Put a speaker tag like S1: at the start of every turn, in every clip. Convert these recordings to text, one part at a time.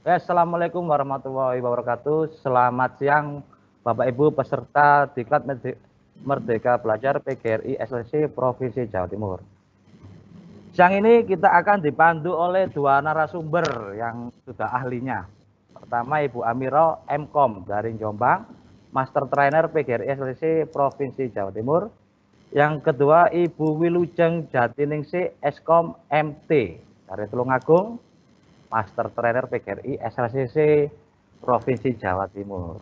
S1: Assalamualaikum warahmatullahi wabarakatuh. Selamat siang Bapak Ibu peserta Diklat Merdeka Belajar PGRI SLC Provinsi Jawa Timur. Siang ini kita akan dipandu oleh dua narasumber yang sudah ahlinya. Pertama Ibu Amiro MKOM dari Jombang, Master Trainer PGRI SLC Provinsi Jawa Timur. Yang kedua Ibu Wilujeng Jatiningsih Eskom MT dari Tulungagung, Master Trainer PGRI SLCC Provinsi Jawa Timur.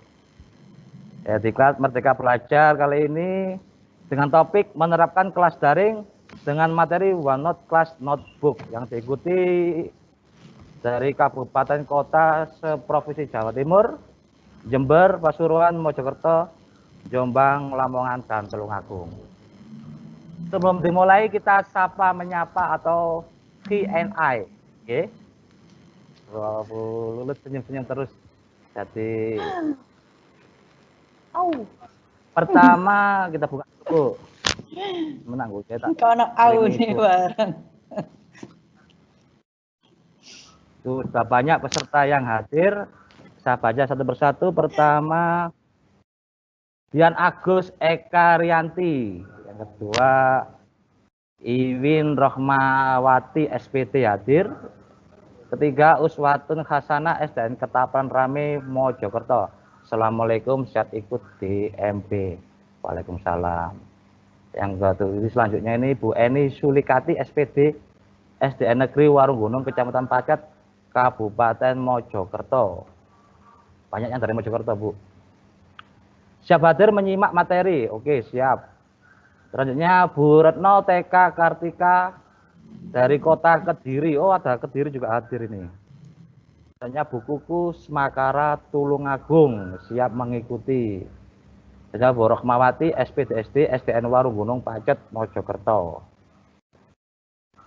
S1: Diklat Merdeka Belajar kali ini dengan topik menerapkan kelas daring dengan materi OneNote Class Notebook yang diikuti dari kabupaten kota seprovinsi Jawa Timur, Jember, Pasuruan, Mojokerto, Jombang, Lamongan, dan Tulungagung. Sebelum dimulai kita sapa menyapa atau Q&A. Oke. Bu Lulut senyum-senyum terus. Jadi pertama kita buka dulu. Menangguh cetak.
S2: Kono au nih bareng.
S1: Sudah banyak peserta yang hadir. Saya baca satu persatu. Pertama Dian Agus Eka Rianti. Yang kedua Iwin Rohmawati SPT hadir. Ketiga Uswatun Hasanah SDN Ketapang Rame Mojokerto. Assalamualaikum, siap ikut di MP. Waalaikumsalam. Yang selanjutnya ini Bu Eni Sulikati SPD SDN Negeri Warung Gunung Kecamatan Pacet Kabupaten Mojokerto. Banyak yang dari Mojokerto, Bu. Siap hadir menyimak materi. Oke, siap. Selanjutnya Bu Retno TK Kartika dari kota Kediri. Oh, ada Kediri juga hadir ini. Selanjutnya Bu Kukus Makara Tulungagung siap mengikuti. Selanjutnya Bu Rohmawati SPDSD SDN Warung Gunung Pacet Mojokerto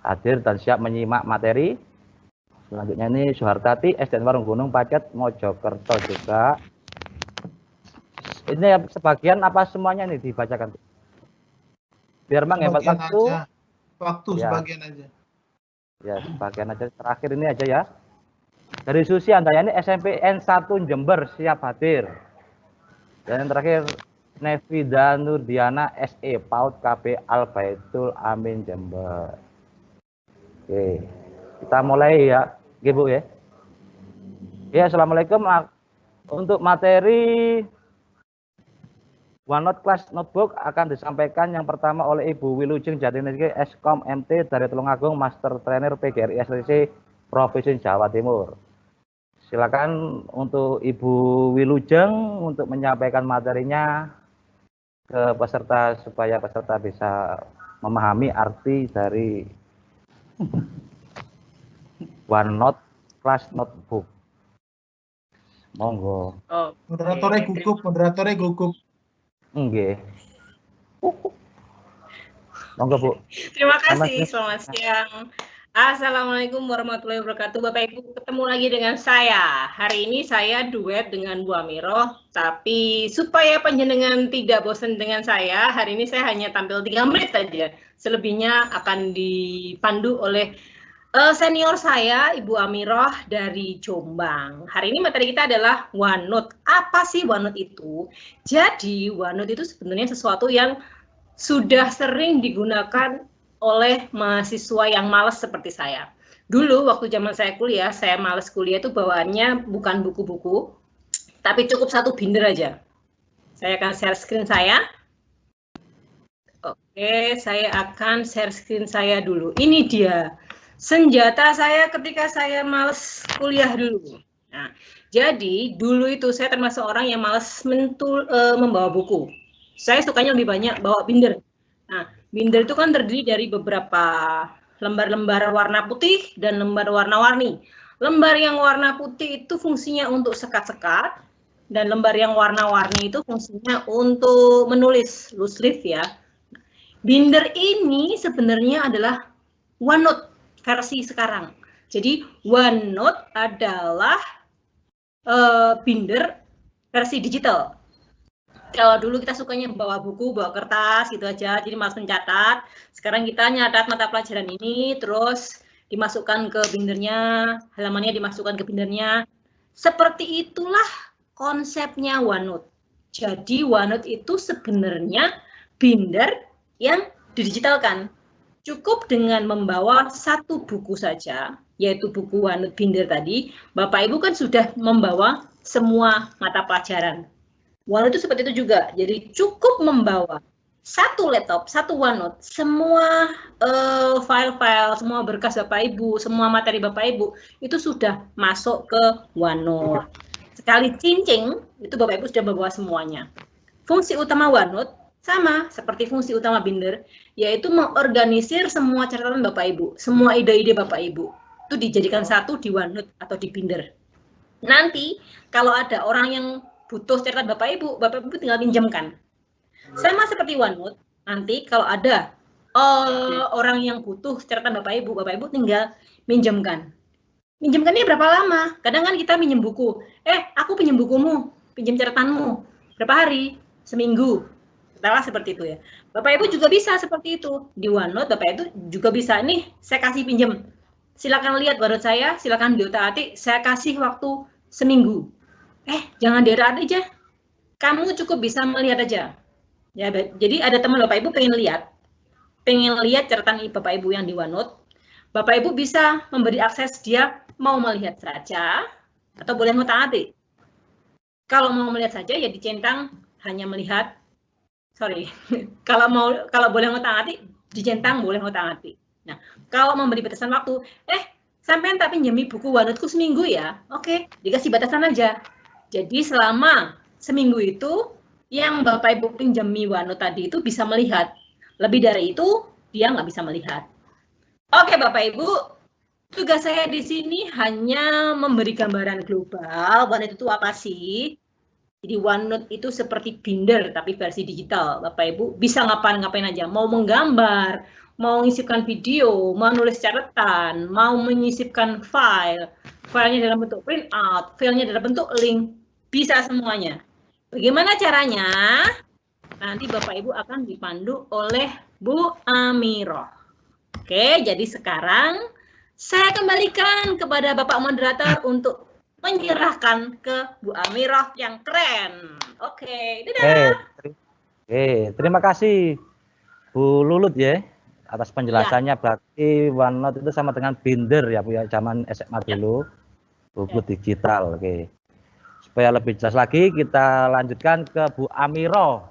S1: hadir dan siap menyimak materi. Selanjutnya ini Suhartati SDN Warung Gunung Pacet Mojokerto juga. Ini sebagian apa semuanya nih dibacakan? Biar menghemat waktu.
S3: Waktu ya. Sebagian aja.
S1: Ya, sebagian aja. Terakhir ini aja ya. Dari Susi Andayani SMP N1 Jember siap hadir. Dan yang terakhir Nevida Nurdiana SE PAUD KB Al Baitul Amin Jember. Oke, kita mulai ya, Bu ya. Ya, assalamualaikum. Untuk materi OneNote Class Notebook akan disampaikan yang pertama oleh Ibu Wilujeng Jatiningsih Eskom MT dari Tulungagung, Master Trainer PGRI SLC Provinsi Jawa Timur. Silakan untuk Ibu Wilujeng untuk menyampaikan materinya ke peserta supaya peserta bisa memahami arti dari OneNote Class Notebook. Monggo.
S3: Oh, moderatornya gugup.
S1: Nggih. Monggo, Bu.
S2: Terima kasih. Selamat siang. Assalamualaikum warahmatullahi wabarakatuh. Bapak Ibu, ketemu lagi dengan saya. Hari ini saya duet dengan Bu Amiro, tapi supaya panjenengan tidak bosan dengan saya, hari ini saya hanya tampil 3 menit saja. Selebihnya akan dipandu oleh senior saya, Ibu Amiroh dari Jombang. Hari ini materi kita adalah OneNote. Apa sih OneNote itu? Jadi OneNote itu sebenarnya sesuatu yang sudah sering digunakan oleh mahasiswa yang malas seperti saya. Dulu waktu zaman saya kuliah, saya malas kuliah itu bawaannya bukan buku-buku, tapi cukup satu binder aja. Saya akan share screen saya. Oke, saya akan share screen saya dulu. Ini dia senjata saya ketika saya males kuliah dulu. Nah, jadi dulu itu saya termasuk orang yang males membawa buku. Saya sukanya lebih banyak bawa binder. Nah, binder itu kan terdiri dari beberapa lembar-lembar warna putih dan lembar warna-warni. Lembar yang warna putih itu fungsinya untuk sekat-sekat, dan lembar yang warna-warni itu fungsinya untuk menulis, loose leaf ya. Binder ini sebenarnya adalah OneNote versi sekarang. Jadi OneNote adalah binder versi digital. Kalau dulu kita sukanya bawa buku, bawa kertas gitu aja, jadi malas mencatat. Sekarang kita nyatat mata pelajaran ini, terus dimasukkan ke bindernya, halamannya dimasukkan ke bindernya. Seperti itulah konsepnya OneNote. Jadi OneNote itu sebenarnya binder yang didigitalkan. Cukup dengan membawa satu buku saja, yaitu buku OneNote binder tadi. Bapak Ibu kan sudah membawa semua mata pelajaran. OneNote itu seperti itu juga. Jadi cukup membawa satu laptop, satu OneNote, semua file-file, semua berkas Bapak Ibu, semua materi Bapak Ibu itu sudah masuk ke OneNote. Sekali cincing, itu Bapak Ibu sudah membawa semuanya. Fungsi utama OneNote sama seperti fungsi utama binder, yaitu mengorganisir semua catatan Bapak Ibu, semua ide-ide Bapak Ibu. Itu dijadikan satu di OneNote atau di binder. Nanti kalau ada orang yang butuh catatan Bapak Ibu tinggal pinjamkan. Sama seperti OneNote, nanti kalau ada orang yang butuh catatan Bapak Ibu tinggal minjamkan. Minjamkannya berapa lama? Kadang kan kita minjem buku. Aku pinjam bukumu, pinjam catatanmu. Berapa hari? Seminggu. Katakanlah seperti itu ya. Bapak Ibu juga bisa seperti itu. Di OneNote Bapak Ibu juga bisa, nih saya kasih pinjam. Silakan lihat OneNote saya, silakan diotak-atik, saya kasih waktu seminggu. Jangan diotak-atik aja. Kamu cukup bisa melihat aja. Ya, jadi ada teman Bapak Ibu pengen lihat catatan Bapak Ibu yang di OneNote. Bapak Ibu bisa memberi akses, dia mau melihat saja atau boleh ngotak-atik. Kalau mau melihat saja ya dicentang hanya melihat. Kalau boleh ngotak-atik dicentang boleh ngotak-atik. Nah, kalau memberi batasan waktu, sampean tak pinjami buku OneNote-ku seminggu ya. Oke, dikasih batasan aja. Jadi selama seminggu itu yang Bapak Ibu pinjami OneNote tadi itu bisa melihat. Lebih dari itu dia nggak bisa melihat. Oke Bapak Ibu, tugas saya di sini hanya memberi gambaran global. OneNote itu apa sih? Jadi OneNote itu seperti binder tapi versi digital. Bapak Ibu bisa ngapain aja. Mau menggambar, mau mengisipkan video, mau nulis catatan, mau menyisipkan filenya dalam bentuk printout, filenya dalam bentuk link, bisa semuanya. Bagaimana caranya? Nanti Bapak Ibu akan dipandu oleh Bu Amiroh. Oke, jadi sekarang saya kembalikan kepada Bapak Moderator untuk menyerahkan ke Bu Amiroh yang keren. Oke, dadah.
S1: Terima kasih Bu Lulut ya atas penjelasannya. Berarti OneNote itu sama dengan binder ya Bu ya, zaman SMA dulu, buku digital. Oke. Supaya lebih jelas lagi kita lanjutkan ke Bu Amiroh.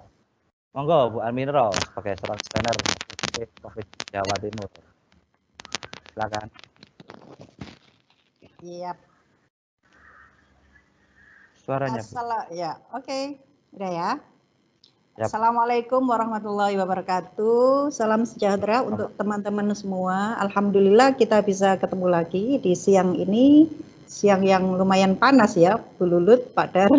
S1: Monggo Bu Amiroh sebagai seorang trainer Provinsi Jawa Timur. Silakan.
S4: Iya.
S1: Suaranya
S4: ya, oke. Udah ya.
S1: Yap.
S4: Assalamualaikum warahmatullahi wabarakatuh. Salam sejahtera untuk teman-teman semua. Alhamdulillah kita bisa ketemu lagi di siang ini. Siang yang lumayan panas ya, Bu Lulut, Pak Dar.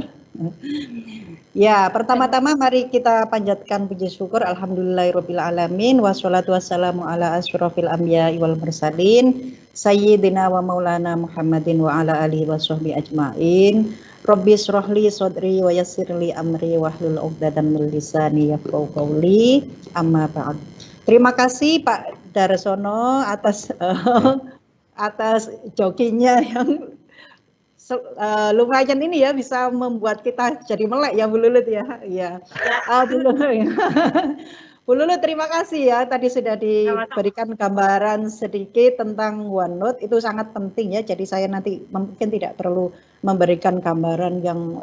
S4: Ya, pertama-tama mari kita panjatkan puji syukur alhamdulillahirabbil alamin wassalatu wassalamu ala asyrofil anbiya'i wal mursalin sayyidina wa maulana Muhammadin wa ala alihi washabbihi ajmain. Rabbi shrahli sadri wa yassirli amri wahlul 'uqdatam min lisani yafqahu qawli. Amma ba'd. Terima kasih Pak Darsono atas jokinya yang lumayan ini ya, bisa membuat kita jadi melek ya Bu Lulut ya. Ya. Bu Lulut terima kasih ya, tadi sudah diberikan gambaran sedikit tentang OneNote, itu sangat penting ya. Jadi saya nanti mungkin tidak perlu memberikan gambaran yang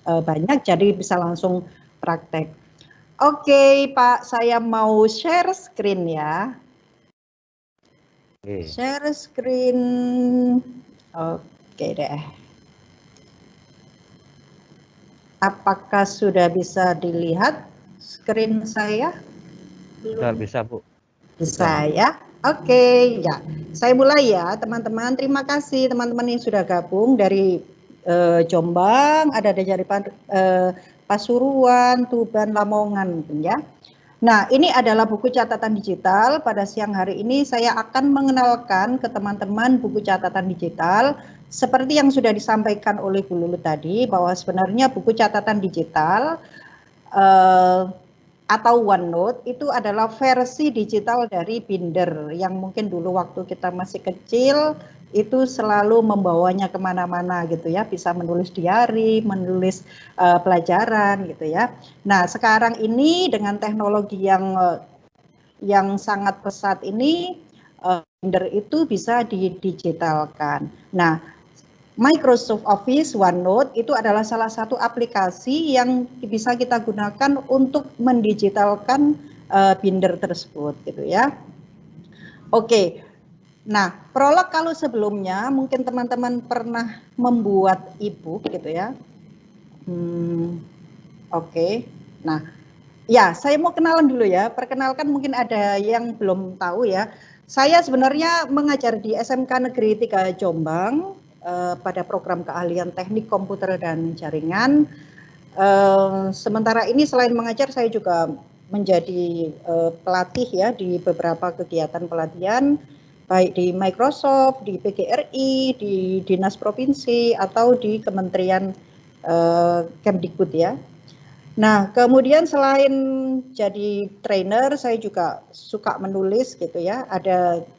S4: banyak, jadi bisa langsung praktek. Oke Pak, saya mau share screen ya. Share screen. Oke deh. Apakah sudah bisa dilihat screen saya?
S1: Sudah bisa Bu.
S4: Bisa ya. Oke, ya. Saya mulai ya teman-teman. Terima kasih teman-teman yang sudah gabung dari Jombang, ada dari Pasuruan, Tuban, Lamongan ya. Nah, ini adalah buku catatan digital. Pada siang hari ini saya akan mengenalkan ke teman-teman buku catatan digital. Seperti yang sudah disampaikan oleh Bu Lulut tadi, bahwa sebenarnya buku catatan digital atau OneNote itu adalah versi digital dari binder yang mungkin dulu waktu kita masih kecil itu selalu membawanya kemana-mana gitu ya, bisa menulis diary, menulis pelajaran gitu ya. Nah sekarang ini dengan teknologi yang sangat pesat ini, binder itu bisa didigitalkan. Nah Microsoft Office OneNote itu adalah salah satu aplikasi yang bisa kita gunakan untuk mendigitalkan binder tersebut gitu ya. Oke. Nah, Prolog kalau sebelumnya mungkin teman-teman pernah membuat e-book gitu ya. Oke. Nah, ya saya mau kenalan dulu ya. Perkenalkan mungkin ada yang belum tahu ya. Saya sebenarnya mengajar di SMK Negeri 3 Jombang pada program keahlian teknik komputer dan jaringan. Sementara ini selain mengajar saya juga menjadi pelatih ya di beberapa kegiatan pelatihan baik di Microsoft, di PGRI, di Dinas Provinsi atau di Kementerian Kemdikbud ya. Nah, kemudian selain jadi trainer, saya juga suka menulis gitu ya.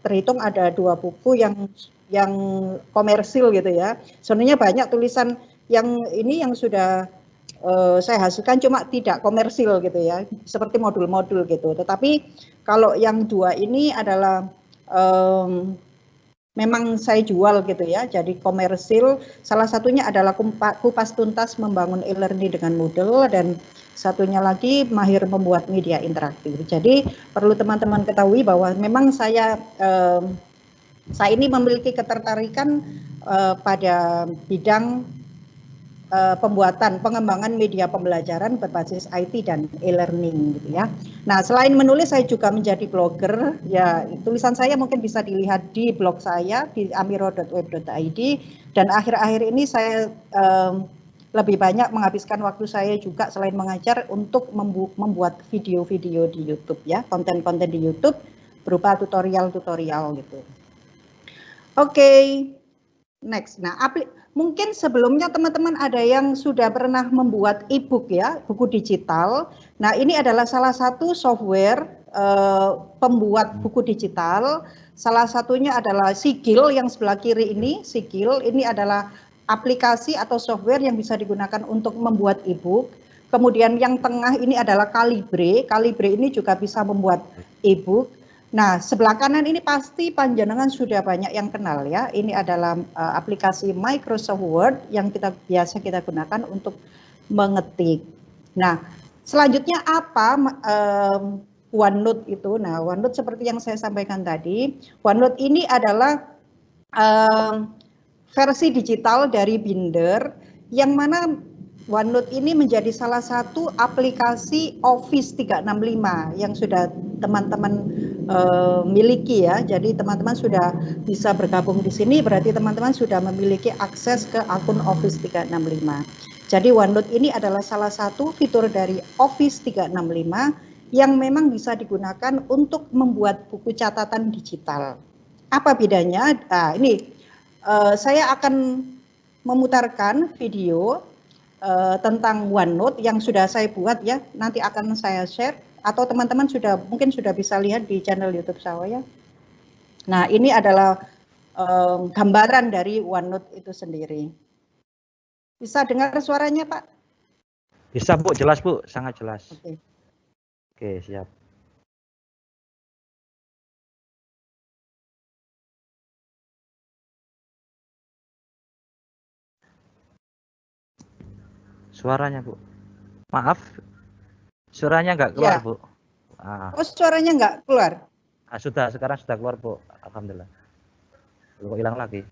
S4: Terhitung ada 2 buku yang komersil gitu ya. Sebenarnya banyak tulisan yang ini yang sudah saya hasilkan cuma tidak komersil gitu ya, seperti modul-modul gitu. Tetapi kalau yang 2 ini adalah memang saya jual gitu ya, jadi komersil. Salah satunya adalah kupas tuntas membangun e-learning dengan Moodle, dan satunya lagi mahir membuat media interaktif. Jadi perlu teman-teman ketahui bahwa memang saya ini memiliki ketertarikan pada bidang pengembangan media pembelajaran berbasis IT dan e-learning gitu ya. Nah, selain menulis saya juga menjadi blogger ya. Tulisan saya mungkin bisa dilihat di blog saya di amiro.web.id, dan akhir-akhir ini saya lebih banyak menghabiskan waktu saya juga selain mengajar untuk membuat video-video di YouTube ya, konten-konten di YouTube berupa tutorial-tutorial gitu. Oke. Next. Nah, mungkin sebelumnya teman-teman ada yang sudah pernah membuat e-book ya, buku digital. Nah, ini adalah salah satu software pembuat buku digital. Salah satunya adalah Sigil yang sebelah kiri ini. Sigil ini adalah aplikasi atau software yang bisa digunakan untuk membuat e-book. Kemudian yang tengah ini adalah Kalibre. Kalibre ini juga bisa membuat e-book. Nah, sebelah kanan ini pasti panjenengan sudah banyak yang kenal ya. Ini adalah aplikasi Microsoft Word yang biasa kita gunakan untuk mengetik. Nah, selanjutnya apa OneNote itu? Nah, OneNote seperti yang saya sampaikan tadi, OneNote ini adalah versi digital dari Binder, yang mana OneNote ini menjadi salah satu aplikasi Office 365 yang sudah teman-teman miliki ya. Jadi teman-teman sudah bisa bergabung di sini, berarti teman-teman sudah memiliki akses ke akun Office 365. Jadi OneNote ini adalah salah satu fitur dari Office 365 yang memang bisa digunakan untuk membuat buku catatan digital. Apa bedanya? Nah, ini saya akan memutarkan video tentang OneNote yang sudah saya buat ya, nanti akan saya share, atau teman-teman mungkin sudah bisa lihat di channel YouTube saya. Nah, ini adalah gambaran dari OneNote itu sendiri. Bisa dengar suaranya, Pak?
S1: Bisa, Bu, jelas, Bu, sangat jelas.
S4: Oke.
S1: Oke, siap. Suaranya, Bu. Maaf, suaranya nggak keluar, ya. Bu.
S4: Oh, suaranya nggak keluar?
S1: Sekarang sudah keluar, Bu. Alhamdulillah. Belum hilang lagi.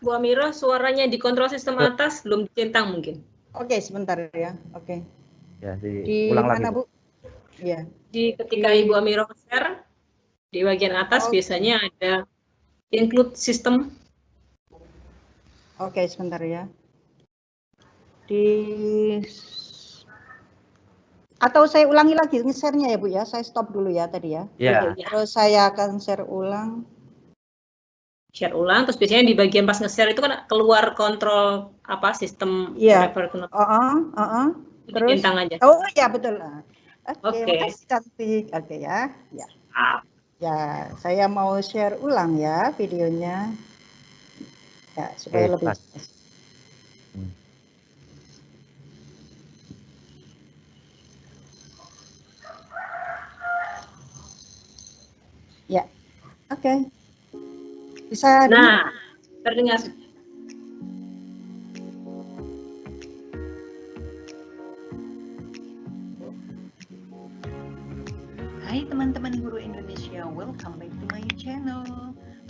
S2: Bu Amiro, suaranya dikontrol sistem atas, belum dicentang mungkin.
S4: Oke, sebentar ya. Oke.
S1: Ya,
S4: di
S1: ulang
S4: mana,
S1: lagi, Bu?
S4: Iya.
S2: Ketika Ibu Amiro share, di bagian atas biasanya ada include system.
S4: Oke, sebentar ya. Atau saya ulangi lagi share-nya ya, Bu ya. Saya stop dulu ya tadi ya.
S1: Iya.
S4: Terus saya akan share ulang.
S2: Share ulang, terus biasanya di bagian pas nge-share itu kan keluar kontrol sistem.
S4: Iya.
S2: Terus aja.
S4: Oh ya, betul. Oke, makasih cantik. Oke ya. Ya. Ya, saya mau share ulang ya videonya. Ya, supaya lebih
S1: Pas.
S4: jelas. Ya, oke. Bisa
S2: Nah, terdengar.
S5: Hai teman-teman guru Indonesia, welcome back to my channel.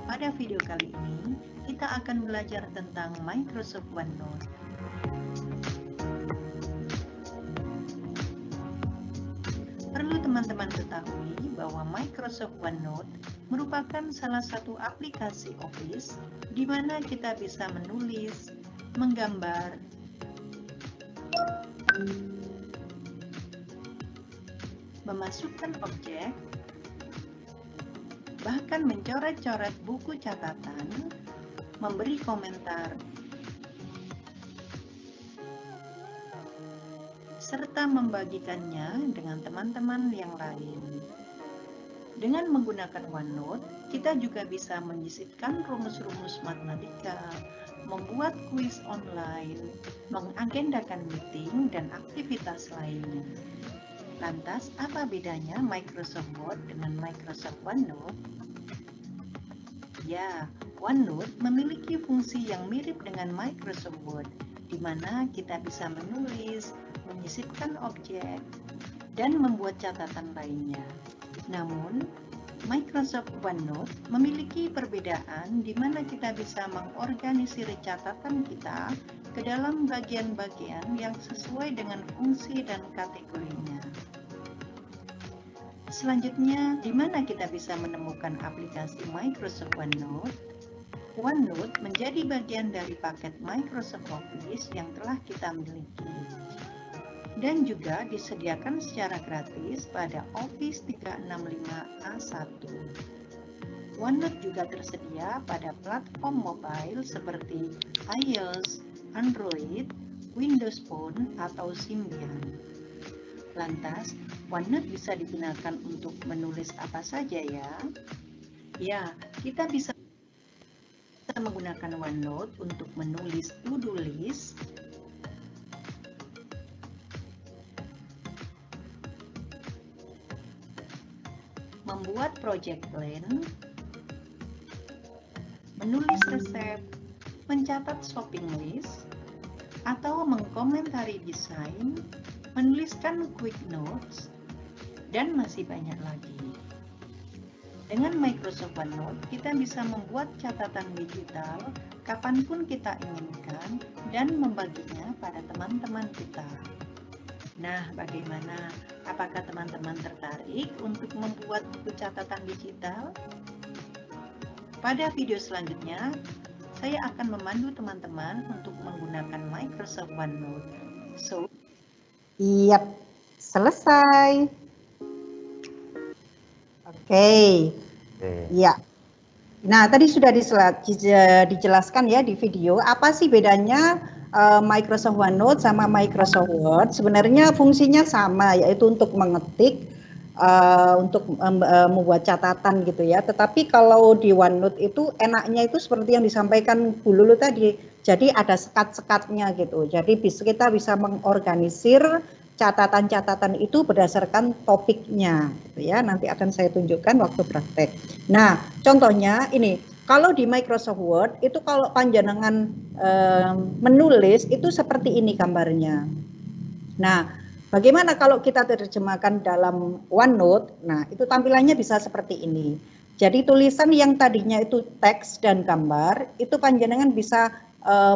S5: Pada video kali ini, kita akan belajar tentang Microsoft OneNote. Perlu teman-teman ketahui bahwa Microsoft OneNote merupakan salah satu aplikasi Office di mana kita bisa menulis, menggambar, memasukkan objek, bahkan mencoret-coret buku catatan, memberi komentar, serta membagikannya dengan teman-teman yang lain. Dengan menggunakan OneNote, kita juga bisa menyisipkan rumus-rumus matematika, membuat kuis online, mengagendakan meeting, dan aktivitas lainnya. Lantas, apa bedanya Microsoft Word dengan Microsoft OneNote? Ya, OneNote memiliki fungsi yang mirip dengan Microsoft Word, di mana kita bisa menulis, menyisipkan objek, dan membuat catatan lainnya. Namun, Microsoft OneNote memiliki perbedaan di mana kita bisa mengorganisir catatan kita ke dalam bagian-bagian yang sesuai dengan fungsi dan kategorinya. Selanjutnya, di mana kita bisa menemukan aplikasi Microsoft OneNote? OneNote menjadi bagian dari paket Microsoft Office yang telah kita miliki dan juga disediakan secara gratis pada Office 365 A1. OneNote juga tersedia pada platform mobile seperti iOS, Android, Windows Phone, atau Symbian. Lantas, OneNote bisa digunakan untuk menulis apa saja ya? Ya, kita bisa menggunakan OneNote untuk menulis to-do list, membuat project plan, menulis resep, mencatat shopping list, atau mengkomentari desain, menuliskan quick notes, dan masih banyak lagi. Dengan Microsoft OneNote, kita bisa membuat catatan digital kapanpun kita inginkan dan membaginya pada teman-teman kita. Nah, bagaimana? Apakah teman-teman tertarik untuk membuat buku catatan digital? Pada video selanjutnya, saya akan memandu teman-teman untuk menggunakan Microsoft OneNote.
S4: Yap, selesai. Oke. Ya. Nah, tadi sudah dijelaskan ya di video, apa sih bedanya Microsoft OneNote sama Microsoft Word. Sebenarnya fungsinya sama, yaitu untuk mengetik, untuk membuat catatan gitu ya. Tetapi kalau di OneNote itu enaknya itu seperti yang disampaikan Bu Lulu tadi, jadi ada sekat-sekatnya gitu. Jadi kita bisa mengorganisir catatan-catatan itu berdasarkan topiknya gitu ya. Nanti akan saya tunjukkan waktu praktek. Nah, contohnya ini, kalau di Microsoft Word itu kalau panjenengan menulis itu seperti ini gambarnya. Nah, bagaimana kalau kita terjemahkan dalam OneNote? Nah, itu tampilannya bisa seperti ini. Jadi tulisan yang tadinya itu teks dan gambar, itu panjenengan bisa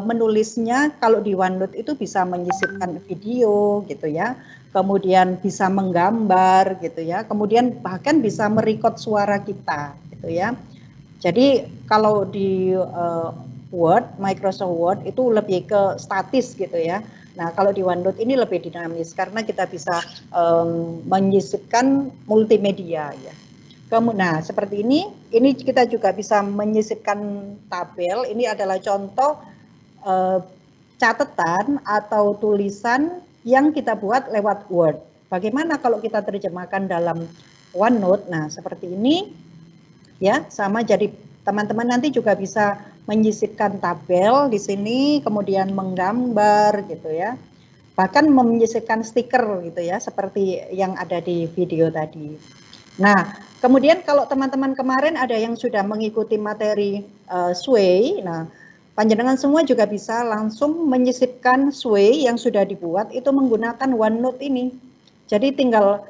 S4: menulisnya kalau di OneNote itu bisa menyisipkan video gitu ya, kemudian bisa menggambar gitu ya, kemudian bahkan bisa merekod suara kita gitu ya. Jadi kalau di Word, Microsoft Word itu lebih ke statis gitu ya. Nah, kalau di OneNote ini lebih dinamis karena kita bisa menyisipkan multimedia ya. Nah, seperti ini kita juga bisa menyisipkan tabel. Ini adalah contoh catatan atau tulisan yang kita buat lewat Word. Bagaimana kalau kita terjemahkan dalam OneNote? Nah, seperti ini. ya, sama. Jadi teman-teman nanti juga bisa menyisipkan tabel di sini, kemudian menggambar gitu ya. Bahkan menyisipkan stiker gitu ya, seperti yang ada di video tadi. Nah, kemudian kalau teman-teman kemarin ada yang sudah mengikuti materi Sway, nah panjenengan semua juga bisa langsung menyisipkan Sway yang sudah dibuat itu menggunakan OneNote ini. Jadi tinggal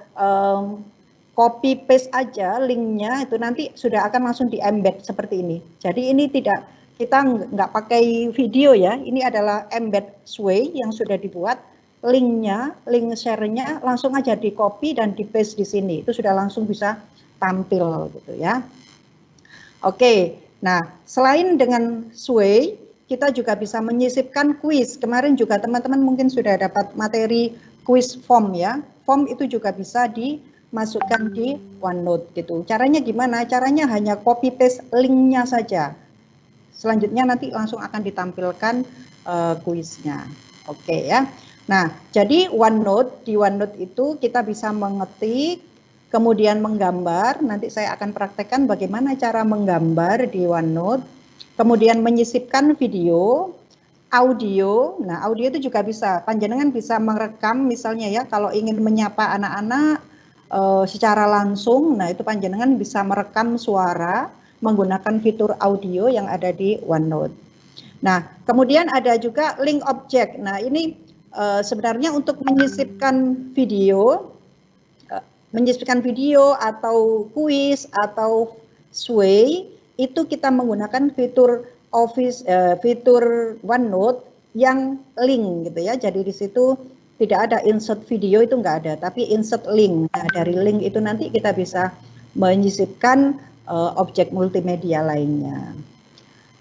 S4: copy paste aja linknya, itu nanti sudah akan langsung di embed seperti ini. Jadi ini tidak, kita nggak pakai video ya, ini adalah embed Sway yang sudah dibuat. Linknya, link share-nya langsung aja di copy dan di paste di sini, itu sudah langsung bisa tampil gitu ya. Oke, nah selain dengan Sway, kita juga bisa menyisipkan kuis. Kemarin juga teman-teman mungkin sudah dapat materi kuis form ya. Form itu juga bisa dimasukkan di OneNote gitu. Caranya gimana? Caranya hanya copy paste linknya saja. Selanjutnya nanti langsung akan ditampilkan kuisnya. Oke ya. Nah, jadi OneNote, di OneNote itu kita bisa mengetik, kemudian menggambar. Nanti saya akan praktekkan bagaimana cara menggambar di OneNote. Kemudian menyisipkan video, audio. Nah, audio itu juga bisa. Panjenengan bisa merekam misalnya ya, kalau ingin menyapa anak-anak secara langsung. Nah, itu panjenengan bisa merekam suara menggunakan fitur audio yang ada di OneNote. Nah, kemudian ada juga link object. Nah, ini sebenarnya untuk menyisipkan video atau kuis atau Sway itu kita menggunakan fitur fitur OneNote yang link gitu ya. Jadi di situ tidak ada insert video, itu enggak ada, tapi insert link. Nah, dari link itu nanti kita bisa menyisipkan objek multimedia lainnya.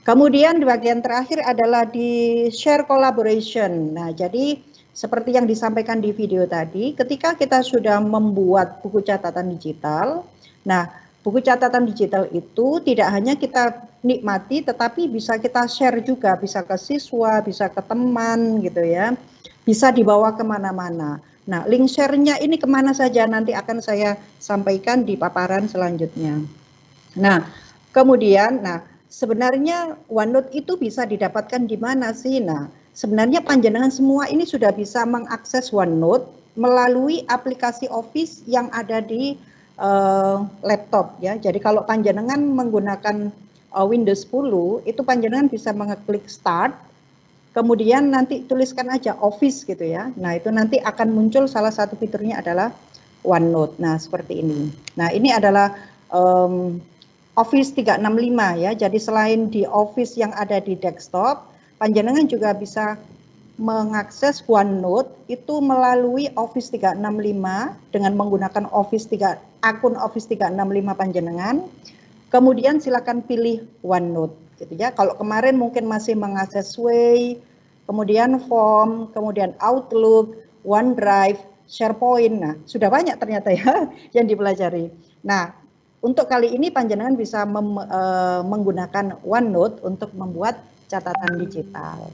S4: Kemudian di bagian terakhir adalah di share collaboration. Nah, jadi seperti yang disampaikan di video tadi, ketika kita sudah membuat buku catatan digital, nah buku catatan digital itu tidak hanya kita nikmati, tetapi bisa kita share juga, bisa ke siswa, bisa ke teman gitu ya, bisa dibawa kemana-mana. Nah, link share-nya ini kemana saja nanti akan saya sampaikan di paparan selanjutnya. Nah, kemudian, sebenarnya OneNote itu bisa didapatkan di mana sih? Nah, sebenarnya panjenengan semua ini sudah bisa mengakses OneNote melalui aplikasi Office yang ada di laptop ya. Jadi kalau panjenengan menggunakan Windows 10, itu panjenengan bisa mengeklik Start, kemudian nanti tuliskan aja Office gitu ya. Nah, itu nanti akan muncul salah satu fiturnya adalah OneNote. Nah, seperti ini. Nah, ini adalah Office 365 ya. Jadi selain di Office yang ada di desktop, panjenengan juga bisa mengakses OneNote itu melalui Office 365 dengan menggunakan akun Office 365 panjenengan. Kemudian silakan pilih OneNote gitu ya. Kalau kemarin mungkin masih mengakses Sway, kemudian Form, kemudian Outlook, OneDrive, SharePoint. Nah, sudah banyak ternyata ya yang dipelajari. Nah, untuk kali ini panjenengan bisa menggunakan OneNote untuk membuat catatan digital.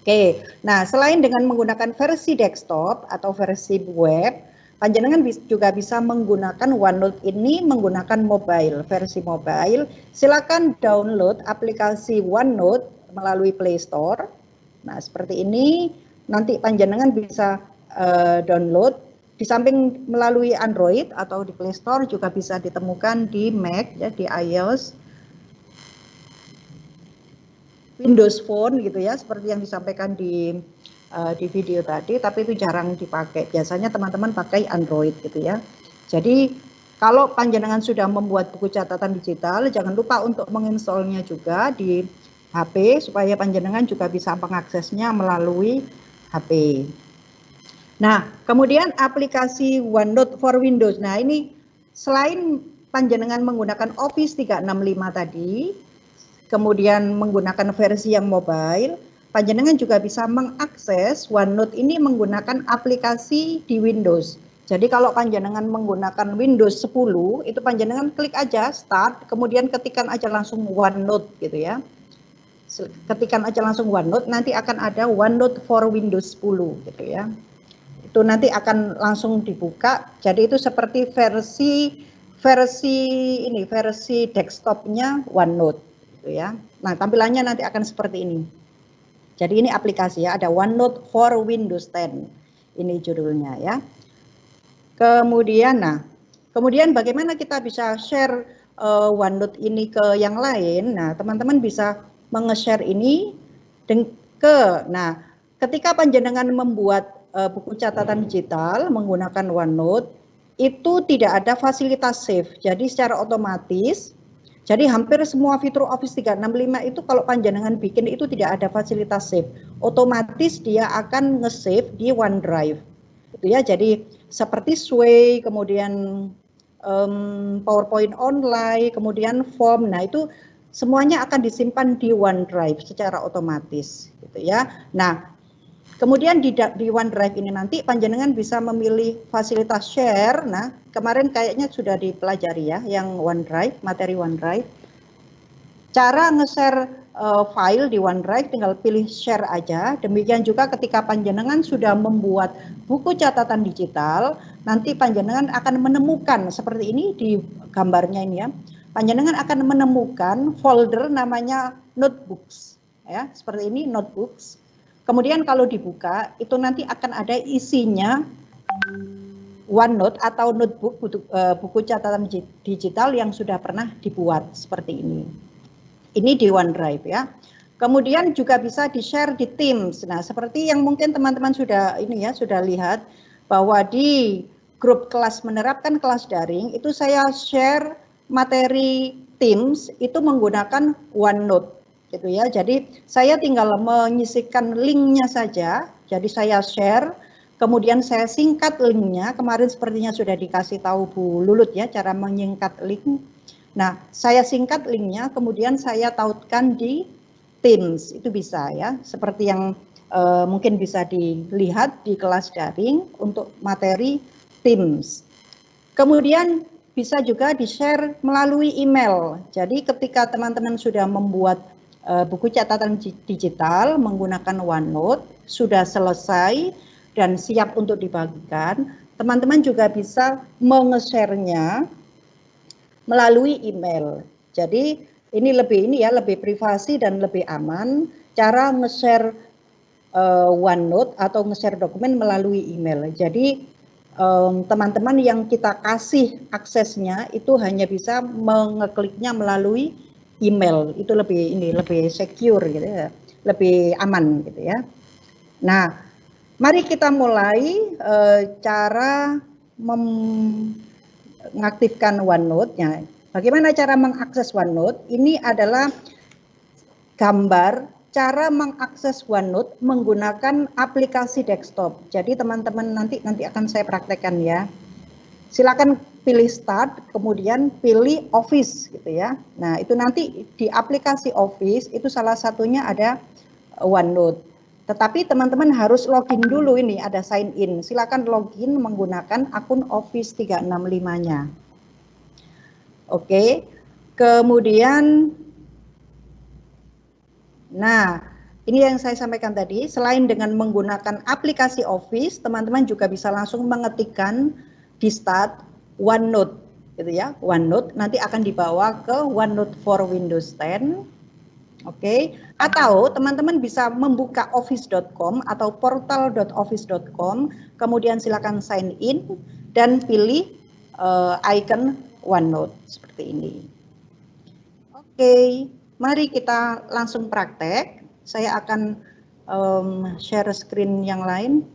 S4: Oke, nah selain dengan menggunakan versi desktop atau versi web, panjenengan juga bisa menggunakan OneNote ini menggunakan mobile, versi mobile. Silakan download aplikasi OneNote melalui Play Store. Nah, seperti ini nanti panjenengan bisa download. Di samping melalui Android atau di Play Store juga bisa ditemukan di Mac ya, di iOS, Windows Phone gitu ya, seperti yang disampaikan di video tadi, tapi itu jarang dipakai. Biasanya teman-teman pakai Android gitu ya. Jadi kalau panjenengan sudah membuat buku catatan digital, jangan lupa untuk menginstallnya juga di HP supaya panjenengan juga bisa mengaksesnya melalui HP. Nah, kemudian aplikasi OneNote for Windows. Nah, ini selain panjenengan menggunakan Office 365 tadi, kemudian menggunakan versi yang mobile, panjenengan juga bisa mengakses OneNote ini menggunakan aplikasi di Windows. Jadi kalau panjenengan menggunakan Windows 10, itu panjenengan klik aja Start, kemudian ketikkan aja langsung OneNote gitu ya. Ketikkan aja langsung OneNote, nanti akan ada OneNote for Windows 10 gitu ya. Itu nanti akan langsung dibuka. Jadi itu seperti versi versi desktopnya OneNote gitu ya. Nah, tampilannya nanti akan seperti ini. Jadi ini aplikasi ya, ada OneNote for Windows 10. Ini judulnya ya. Kemudian bagaimana kita bisa share OneNote ini ke yang lain? Nah, teman-teman bisa menge-share ini ketika panjenengan membuat buku catatan digital menggunakan OneNote, itu tidak ada fasilitas save. Jadi secara otomatis, jadi hampir semua fitur Office 365 itu kalau panjenengan bikin itu tidak ada fasilitas save. Otomatis dia akan nge-save di OneDrive. Itu ya, jadi seperti Sway, kemudian PowerPoint online, kemudian form. Nah, itu semuanya akan disimpan di OneDrive secara otomatis gitu ya. Nah, kemudian di OneDrive ini nanti panjenengan bisa memilih fasilitas share. Nah, kemarin kayaknya sudah dipelajari ya yang OneDrive, materi OneDrive. Cara nge-share file di OneDrive tinggal pilih share aja. Demikian juga ketika panjenengan sudah membuat buku catatan digital, nanti panjenengan akan menemukan seperti ini di gambarnya ini ya. Panjenengan akan menemukan folder namanya notebooks ya, seperti ini notebooks. Kemudian kalau dibuka itu nanti akan ada isinya OneNote atau notebook buku catatan digital yang sudah pernah dibuat seperti ini. Ini di OneDrive ya. Kemudian juga bisa di-share di Teams. Nah, seperti yang mungkin teman-teman sudah lihat bahwa di grup kelas menerapkan kelas daring itu saya share materi Teams itu menggunakan OneNote gitu ya. Jadi saya tinggal menyisipkan linknya saja. Jadi saya share, kemudian saya singkat linknya. Kemarin sepertinya sudah dikasih tahu Bu Lulut ya cara menyingkat link. Nah, saya singkat linknya, kemudian saya tautkan di Teams, itu bisa ya. Seperti yang mungkin bisa dilihat di kelas daring untuk materi Teams. Kemudian bisa juga di-share melalui email. Jadi ketika teman-teman sudah membuat buku catatan digital menggunakan OneNote, sudah selesai dan siap untuk dibagikan, teman-teman juga bisa menge-share-nya melalui email. Jadi ini lebih privasi dan lebih aman cara nge-share OneNote atau nge-share dokumen melalui email. Jadi teman-teman yang kita kasih aksesnya itu hanya bisa mengekliknya melalui email. Itu lebih secure gitu ya, lebih aman gitu ya. Nah, mari kita mulai cara mengaktifkan OneNote-nya. Bagaimana cara mengakses OneNote? Ini adalah gambar cara mengakses OneNote menggunakan aplikasi desktop. Jadi teman-teman nanti akan saya praktekkan ya. Silakan pilih Start, kemudian pilih Office gitu ya. Nah, itu nanti di aplikasi Office itu salah satunya ada OneNote. Tetapi teman-teman harus login dulu, ini ada sign in. Silakan login menggunakan akun Office 365-nya. Oke. Kemudian nah, ini yang saya sampaikan tadi, selain dengan menggunakan aplikasi Office, teman-teman juga bisa langsung mengetikkan di Start OneNote gitu ya. OneNote nanti akan dibawa ke OneNote for Windows 10. Oke, atau teman-teman bisa membuka office.com atau portal.office.com, kemudian silakan sign in dan pilih icon OneNote seperti ini. Oke, mari kita langsung praktek. Saya akan share screen yang lain.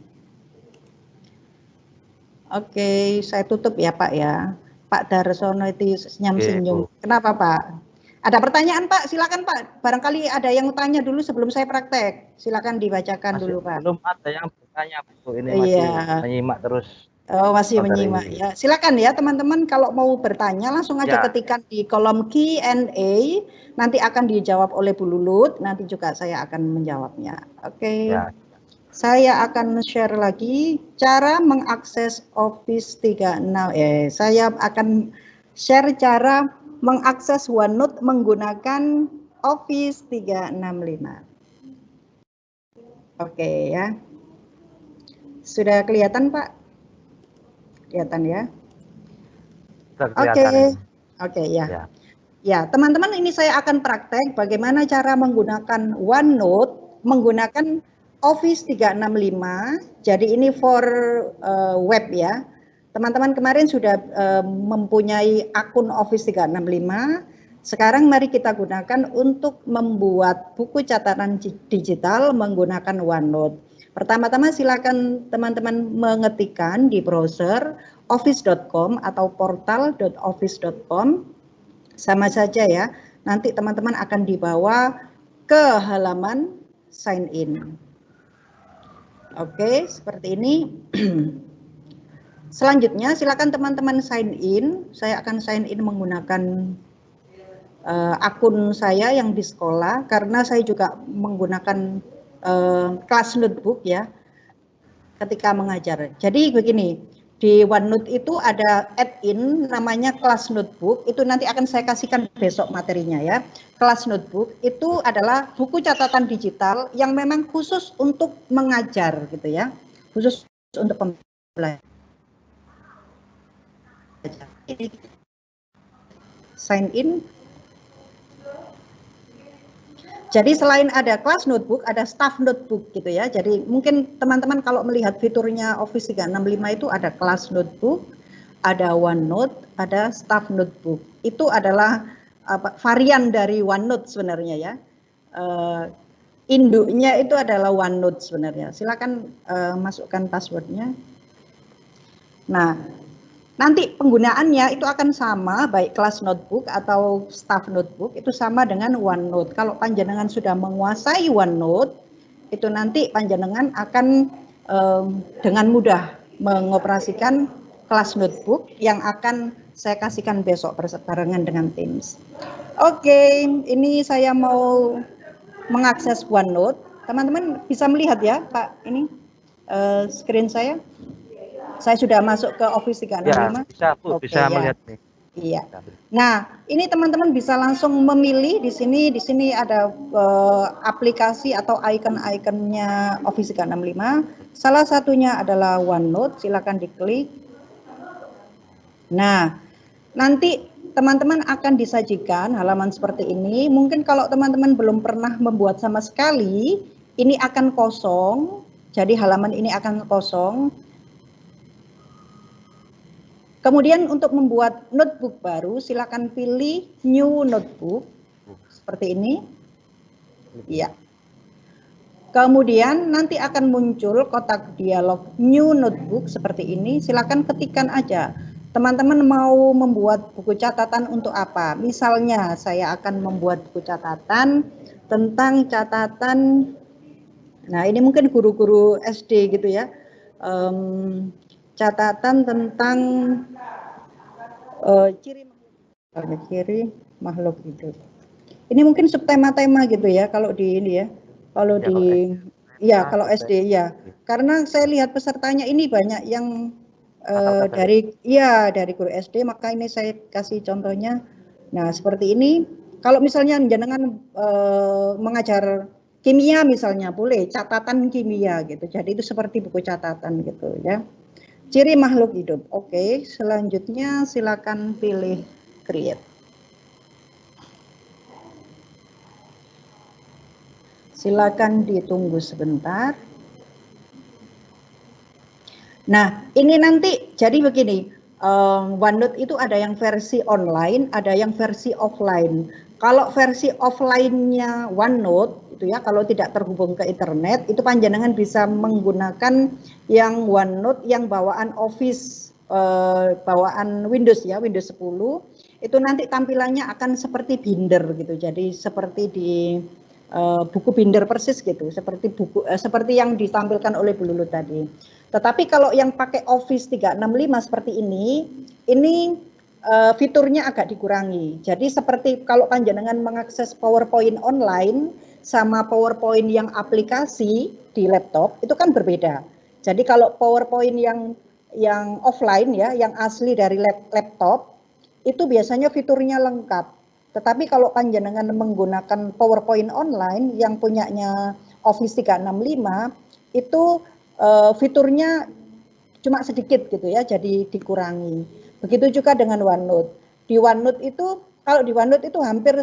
S4: Oke, saya tutup ya Pak ya. Pak Darsono itu senyum-senyum. Kenapa Pak? Ada pertanyaan Pak? Silakan Pak. Barangkali ada yang tanya dulu sebelum saya praktek. Silakan dibacakan dulu Pak.
S1: Belum ada yang bertanya Bu. Ini masih menyimak terus.
S4: Oh, masih menyimak ya. Silakan ya teman-teman, kalau mau bertanya langsung aja ketikkan di kolom Q&A. Nanti akan dijawab oleh Bu Lulut. Nanti juga saya akan menjawabnya. Oke. Ya. Saya akan share lagi cara mengakses Office 365. Saya akan share cara mengakses OneNote menggunakan Office 365. Oke ya. Sudah kelihatan Pak? Kelihatan ya.
S1: kelihatan.
S4: Oke, ya.
S1: Ya.
S4: Ya, teman-teman, ini saya akan praktek bagaimana cara menggunakan OneNote menggunakan Office 365. Jadi ini for web ya. Teman-teman kemarin sudah mempunyai akun Office 365. Sekarang mari kita gunakan untuk membuat buku catatan digital menggunakan OneNote. Pertama-tama silakan teman-teman mengetikkan di browser office.com atau portal.office.com. Sama saja ya, nanti teman-teman akan dibawa ke halaman sign in. Oke, seperti ini. Selanjutnya silakan teman-teman sign in. Saya akan sign in menggunakan akun saya yang di sekolah, karena saya juga menggunakan kelas notebook ya ketika mengajar. Jadi begini, di OneNote itu ada add-in namanya kelas notebook, itu nanti akan saya kasihkan besok materinya ya. Kelas notebook itu adalah buku catatan digital yang memang khusus untuk mengajar gitu ya, khusus untuk pembelajaran. Sign in. Jadi selain ada kelas notebook, ada staff notebook gitu ya. Jadi mungkin teman-teman kalau melihat fiturnya Office 365 itu ada kelas notebook, ada OneNote, ada staff notebook. Itu adalah varian dari OneNote sebenarnya ya. Induknya itu adalah OneNote sebenarnya. Silakan masukkan passwordnya. Nah, nanti penggunaannya itu akan sama, baik kelas notebook atau staff notebook, itu sama dengan OneNote. Kalau panjenengan sudah menguasai OneNote, itu nanti panjenengan akan dengan mudah mengoperasikan kelas notebook yang akan saya kasihkan besok berbarengan dengan Teams. Oke, ini saya mau mengakses OneNote. Teman-teman bisa melihat ya, Pak, ini screen saya. Saya sudah masuk ke Office 365.
S1: Ya, bisa Bu, bisa melihat nih.
S4: Iya. Nah, ini teman-teman bisa langsung memilih di sini. Di sini ada aplikasi atau icon-iconnya Office 365. Salah satunya adalah OneNote. Silakan diklik. Nah, nanti teman-teman akan disajikan halaman seperti ini. Mungkin kalau teman-teman belum pernah membuat sama sekali, ini akan kosong. Jadi halaman ini akan kosong. Kemudian untuk membuat notebook baru, silakan pilih New Notebook, seperti ini. Ya. Kemudian nanti akan muncul kotak dialog New Notebook seperti ini. Silakan ketikkan aja. Teman-teman mau membuat buku catatan untuk apa? Misalnya saya akan membuat buku catatan tentang catatan. Nah, ini mungkin guru-guru SD gitu ya. Catatan tentang ciri makhluk hidup. Ini mungkin subtema-tema gitu ya kalau di ini ya. Kalau ya, kalau SD ya. Karena saya lihat pesertanya ini banyak yang dari guru SD, maka ini saya kasih contohnya. Nah, seperti ini. Kalau misalnya jenengan mengajar kimia misalnya, boleh catatan kimia gitu. Jadi itu seperti buku catatan gitu ya. Ciri makhluk hidup. Oke, selanjutnya silakan pilih create. Silakan ditunggu sebentar. Nah, ini nanti jadi begini. OneNote itu ada yang versi online, ada yang versi offline. Kalau versi offline-nya OneNote itu ya, kalau tidak terhubung ke internet, itu panjenengan bisa menggunakan yang OneNote yang bawaan Office, bawaan Windows ya, Windows 10. Itu nanti tampilannya akan seperti binder gitu. Jadi seperti di buku binder persis gitu, seperti buku seperti yang ditampilkan oleh Bu Lulu tadi. Tetapi kalau yang pakai Office 365 seperti ini fiturnya agak dikurangi. Jadi seperti kalau panjenengan mengakses PowerPoint online sama PowerPoint yang aplikasi di laptop itu kan berbeda. Jadi kalau PowerPoint yang offline ya, yang asli dari laptop itu biasanya fiturnya lengkap. Tetapi kalau panjenengan menggunakan PowerPoint online yang punyanya Office 365 itu fiturnya cuma sedikit gitu ya, jadi dikurangi. Begitu juga dengan OneNote. Di OneNote itu, kalau di OneNote itu hampir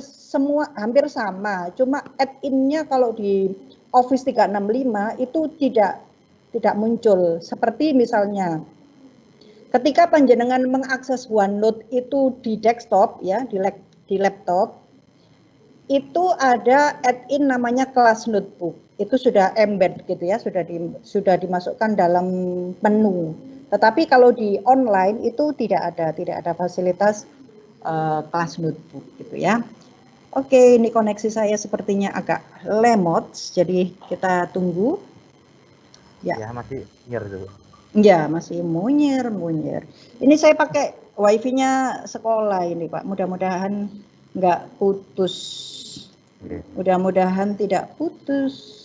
S4: sama, cuma add-in-nya kalau di Office 365 itu tidak muncul. Seperti misalnya ketika panjenengan mengakses OneNote itu di desktop ya, di laptop, itu ada add-in namanya kelas notebook. Itu sudah embed gitu ya, sudah dimasukkan dalam menu. Tetapi kalau di online itu tidak ada fasilitas kelas notebook gitu ya. Oke, ini koneksi saya sepertinya agak lemot, jadi kita tunggu.
S1: Ya, masih nyer dulu.
S4: Ya, masih munyer. Ini saya pakai wifi-nya sekolah ini Pak, mudah-mudahan nggak putus. Mudah-mudahan tidak putus.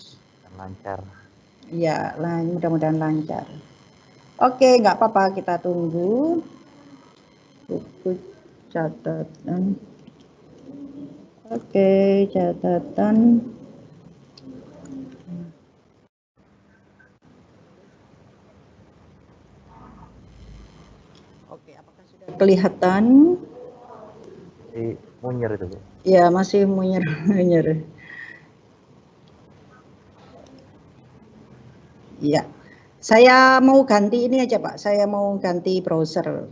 S1: Lancar.
S4: Ya, mudah-mudahan lancar. Oke, nggak apa-apa, kita tunggu. Buku catatan. Oke, catatan. Oke, apakah sudah kelihatan?
S1: Di munyer itu, Bu.
S4: Ya, masih munyer. Iya. Saya mau ganti ini aja, Pak. Saya mau ganti browser.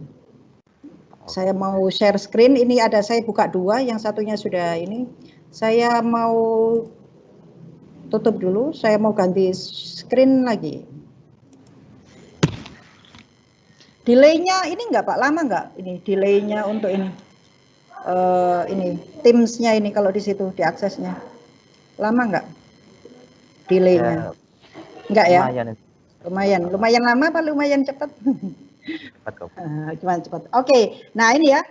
S4: Saya mau share screen. Ini ada, saya buka dua, yang satunya sudah ini. Saya mau tutup dulu. Saya mau ganti screen lagi. Delay-nya ini enggak, Pak? Lama enggak? Ini delay-nya untuk ini. Ini Teams-nya ini kalau di situ diaksesnya. Lama enggak? Delay-nya. Enggak ya? Lumayan lama apa lumayan cepat?
S1: Cepat kok.
S4: Cuman cepat. Oke, nah ini ya.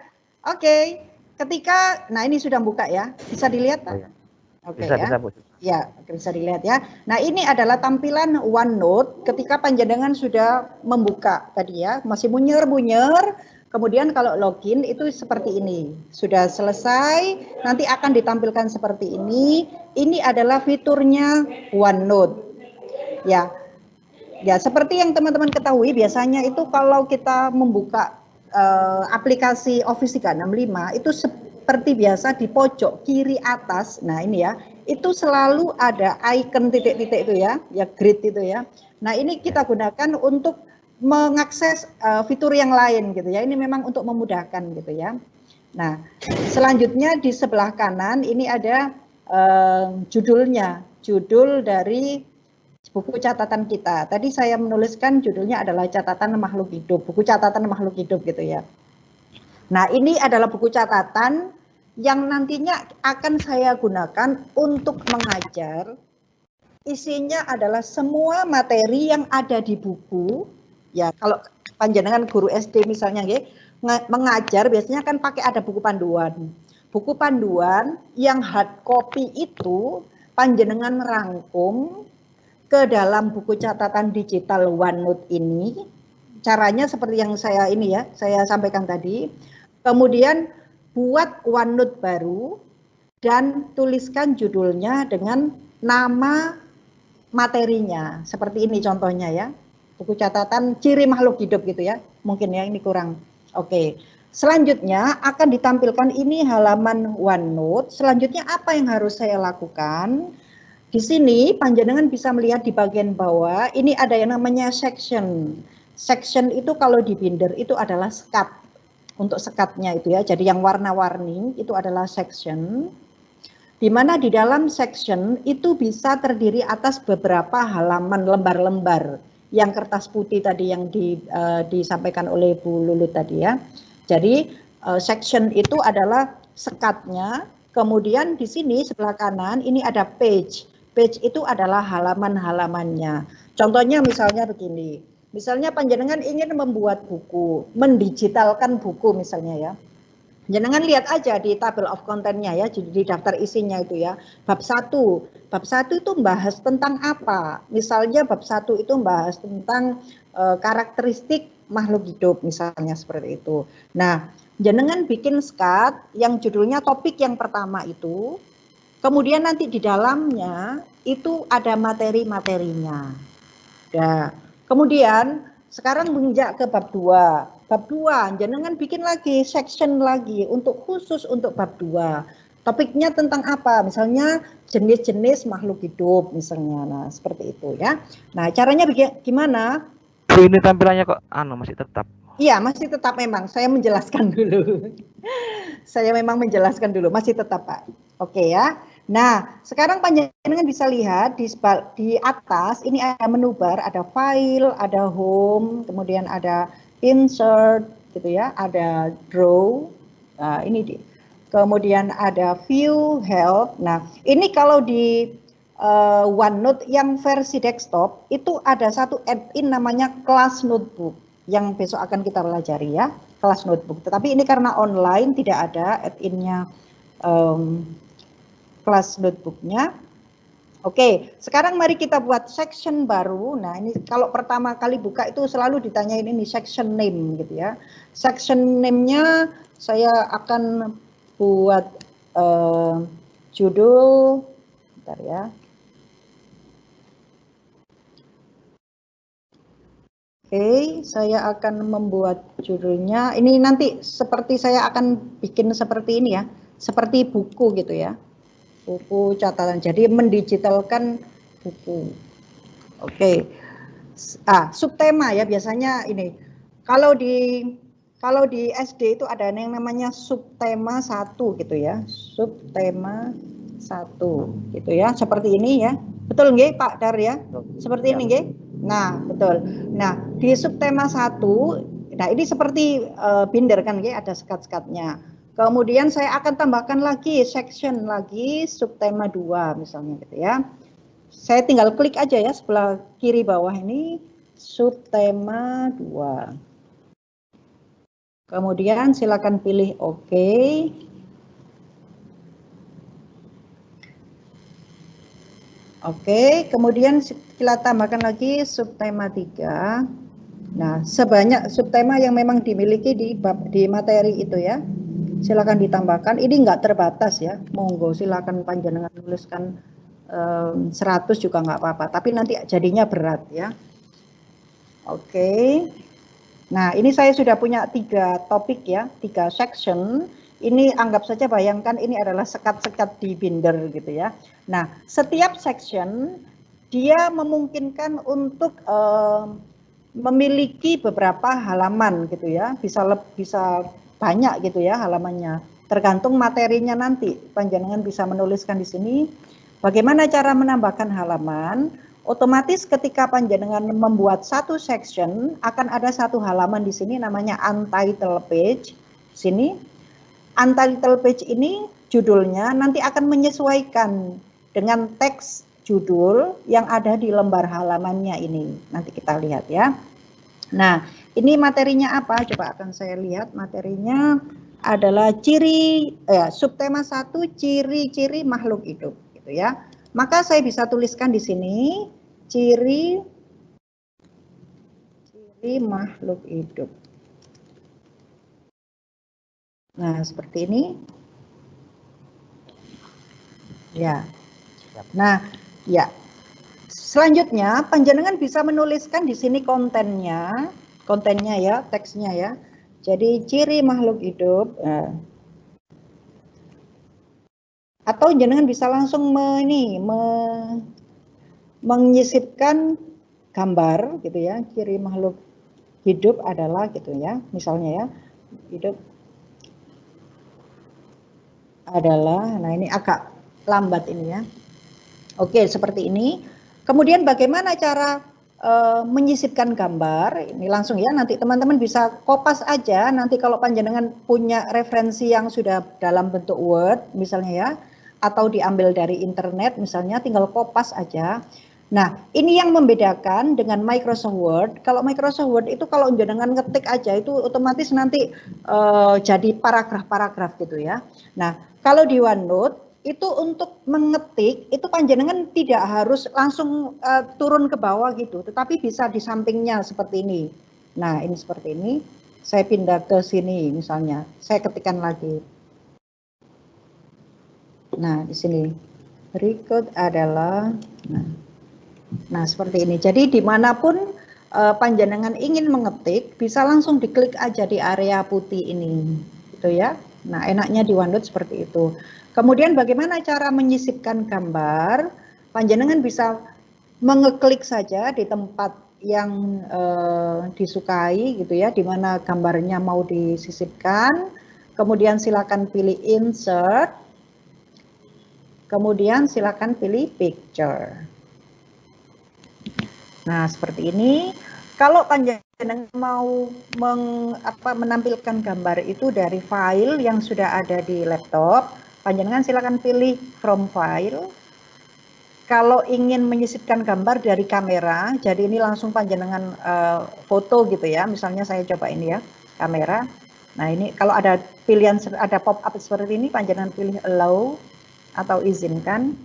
S4: Oke, ketika, nah ini sudah buka ya, bisa dilihat Pak?
S1: Ya.
S4: Oke
S1: Bisa,
S4: ya.
S1: bisa, Bu.
S4: Ya, bisa dilihat ya. Nah ini adalah tampilan OneNote ketika panjenengan sudah membuka tadi ya, masih munyer-munyer. Kemudian kalau login itu seperti ini. Sudah selesai, nanti akan ditampilkan seperti ini. Ini adalah fiturnya OneNote. Ya, seperti yang teman-teman ketahui, biasanya itu kalau kita membuka aplikasi Office 365 itu seperti biasa di pojok kiri atas. Nah, ini ya, itu selalu ada icon titik-titik itu ya, grid itu ya. Nah, ini kita gunakan untuk mengakses fitur yang lain gitu ya. Ini memang untuk memudahkan gitu ya. Nah, selanjutnya di sebelah kanan ini ada judulnya, judul dari buku catatan kita. Tadi saya menuliskan judulnya adalah catatan makhluk hidup, buku catatan makhluk hidup gitu ya. Nah, ini adalah buku catatan yang nantinya akan saya gunakan untuk mengajar. Isinya adalah semua materi yang ada di buku. Ya, kalau panjenengan guru SD misalnya ya, mengajar biasanya kan pakai ada buku panduan. Buku panduan yang hard copy itu panjenengan rangkum ke dalam buku catatan digital OneNote ini. Caranya seperti yang saya ini ya, saya sampaikan tadi. Kemudian buat OneNote baru dan tuliskan judulnya dengan nama materinya. Seperti ini contohnya ya. Buku catatan ciri makhluk hidup gitu ya. Mungkin ya ini kurang. Oke. Selanjutnya akan ditampilkan ini halaman OneNote. Selanjutnya apa yang harus saya lakukan? Di sini panjenengan bisa melihat di bagian bawah ini ada yang namanya section. Section itu kalau di Binder itu adalah sekat. Untuk sekatnya itu ya. Jadi yang warna-warni itu adalah section. Di mana di dalam section itu bisa terdiri atas beberapa halaman lembar-lembar yang kertas putih tadi yang disampaikan oleh Bu Lulut tadi ya. Jadi section itu adalah sekatnya. Kemudian di sini sebelah kanan ini ada page. Page itu adalah halaman-halamannya. Contohnya misalnya begini. Misalnya panjenengan ingin membuat buku, mendigitalkan buku misalnya ya. Jangan lihat aja di table of content-nya ya, di daftar isinya itu ya. Bab 1. Bab 1 itu membahas tentang apa? Misalnya bab 1 itu membahas tentang karakteristik makhluk hidup misalnya seperti itu. Nah, jenengan bikin skat yang judulnya topik yang pertama itu. Kemudian nanti di dalamnya itu ada materi-materinya. Nah, kemudian sekarang menginjak ke bab 2. bab 2, jenengan bikin lagi section lagi untuk khusus untuk bab 2. Topiknya tentang apa? Misalnya jenis-jenis makhluk hidup misalnya. Nah, seperti itu ya. Nah, caranya gimana?
S1: Ini tampilannya kok masih tetap.
S4: Iya, masih tetap memang. Saya menjelaskan dulu. Saya memang menjelaskan dulu, masih tetap Pak. Oke ya. Nah, sekarang panjenengan bisa lihat di atas ini ada menu bar, ada file, ada home, kemudian ada insert gitu ya, ada draw. Nah, ini kemudian ada view, help. Nah, ini kalau di OneNote yang versi desktop itu ada satu add-in namanya Class Notebook yang besok akan kita pelajari ya, Class Notebook. Tetapi ini karena online tidak ada add-innya Class Notebooknya. Oke, sekarang mari kita buat section baru. Nah, ini kalau pertama kali buka itu selalu ditanyain ini section name gitu ya. Section name-nya saya akan buat judul, bentar ya. Oke, saya akan membuat judulnya. Ini nanti seperti saya akan bikin seperti ini ya, seperti buku gitu ya. Buku catatan, jadi mendigitalkan buku. Oke, subtema ya biasanya ini. Kalau di SD itu ada yang namanya subtema 1 gitu ya, subtema 1 gitu ya, seperti ini ya. Betul nggih Pak Dar ya? Seperti ini nggih. Nah, betul. Nah, di subtema 1, nah ini seperti binder kan nggih, ada sekat-sekatnya. Kemudian saya akan tambahkan lagi section lagi subtema 2 misalnya gitu ya. Saya tinggal klik aja ya sebelah kiri bawah ini subtema 2. Kemudian silakan pilih oke. Oke, kemudian kita tambahkan lagi subtema 3. Nah, sebanyak subtema yang memang dimiliki di materi itu ya. Silakan ditambahkan, ini enggak terbatas ya, monggo silakan panjenengan tuliskan 100 juga enggak apa-apa, tapi nanti jadinya berat ya. Oke. Nah, ini saya sudah punya 3 topik ya, 3 section. Ini anggap saja bayangkan ini adalah sekat-sekat di binder gitu ya. Nah, setiap section dia memungkinkan untuk memiliki beberapa halaman gitu ya, bisa banyak gitu ya halamannya. Tergantung materinya nanti. Panjenengan bisa menuliskan di sini bagaimana cara menambahkan halaman. Otomatis ketika panjenengan membuat satu section akan ada satu halaman di sini namanya untitled page. Sini untitled page ini judulnya nanti akan menyesuaikan dengan teks judul yang ada di lembar halamannya ini. Nanti kita lihat ya. Nah, ini materinya apa? Coba akan saya lihat materinya adalah subtema 1 ciri-ciri makhluk hidup gitu ya. Maka saya bisa tuliskan di sini ciri makhluk hidup. Nah, seperti ini. Ya. Nah, ya. Selanjutnya, panjenengan bisa menuliskan di sini kontennya ya, teksnya ya. Jadi ciri makhluk hidup. Atau jenengan bisa langsung menyisipkan gambar gitu ya. Ciri makhluk hidup adalah gitu ya. Misalnya ya, hidup adalah, nah ini agak lambat ini ya. Oke, seperti ini. Kemudian bagaimana cara menyisipkan gambar? Ini langsung ya, nanti teman-teman bisa kopas aja. Nanti kalau panjenengan punya referensi yang sudah dalam bentuk Word misalnya ya, atau diambil dari internet misalnya, tinggal kopas aja. Nah, ini yang membedakan dengan Microsoft Word. Kalau Microsoft Word itu kalau jenengan ngetik aja itu otomatis nanti jadi paragraf-paragraf gitu ya. Nah, kalau di OneNote itu untuk mengetik itu panjenengan tidak harus langsung turun ke bawah gitu, tetapi bisa di sampingnya seperti ini. Nah, ini seperti ini. Saya pindah ke sini misalnya. Saya ketikkan lagi. Nah, di sini berikut adalah nah seperti ini. Jadi dimanapun panjenengan ingin mengetik, bisa langsung diklik aja di area putih ini, gitu ya. Nah, enaknya di OneNote seperti itu. Kemudian bagaimana cara menyisipkan gambar? Panjenengan bisa mengeklik saja di tempat yang disukai, gitu ya, di mana gambarnya mau disisipkan. Kemudian silakan pilih insert. Kemudian silakan pilih picture. Nah, seperti ini. Kalau panjenengan mau menampilkan gambar itu dari file yang sudah ada di laptop, panjenengan silakan pilih from file. Kalau ingin menyisipkan gambar dari kamera, jadi ini langsung panjenengan foto gitu ya. Misalnya saya coba ini ya, kamera. Nah, ini kalau ada pilihan, ada pop up seperti ini, panjenengan pilih allow atau izinkan.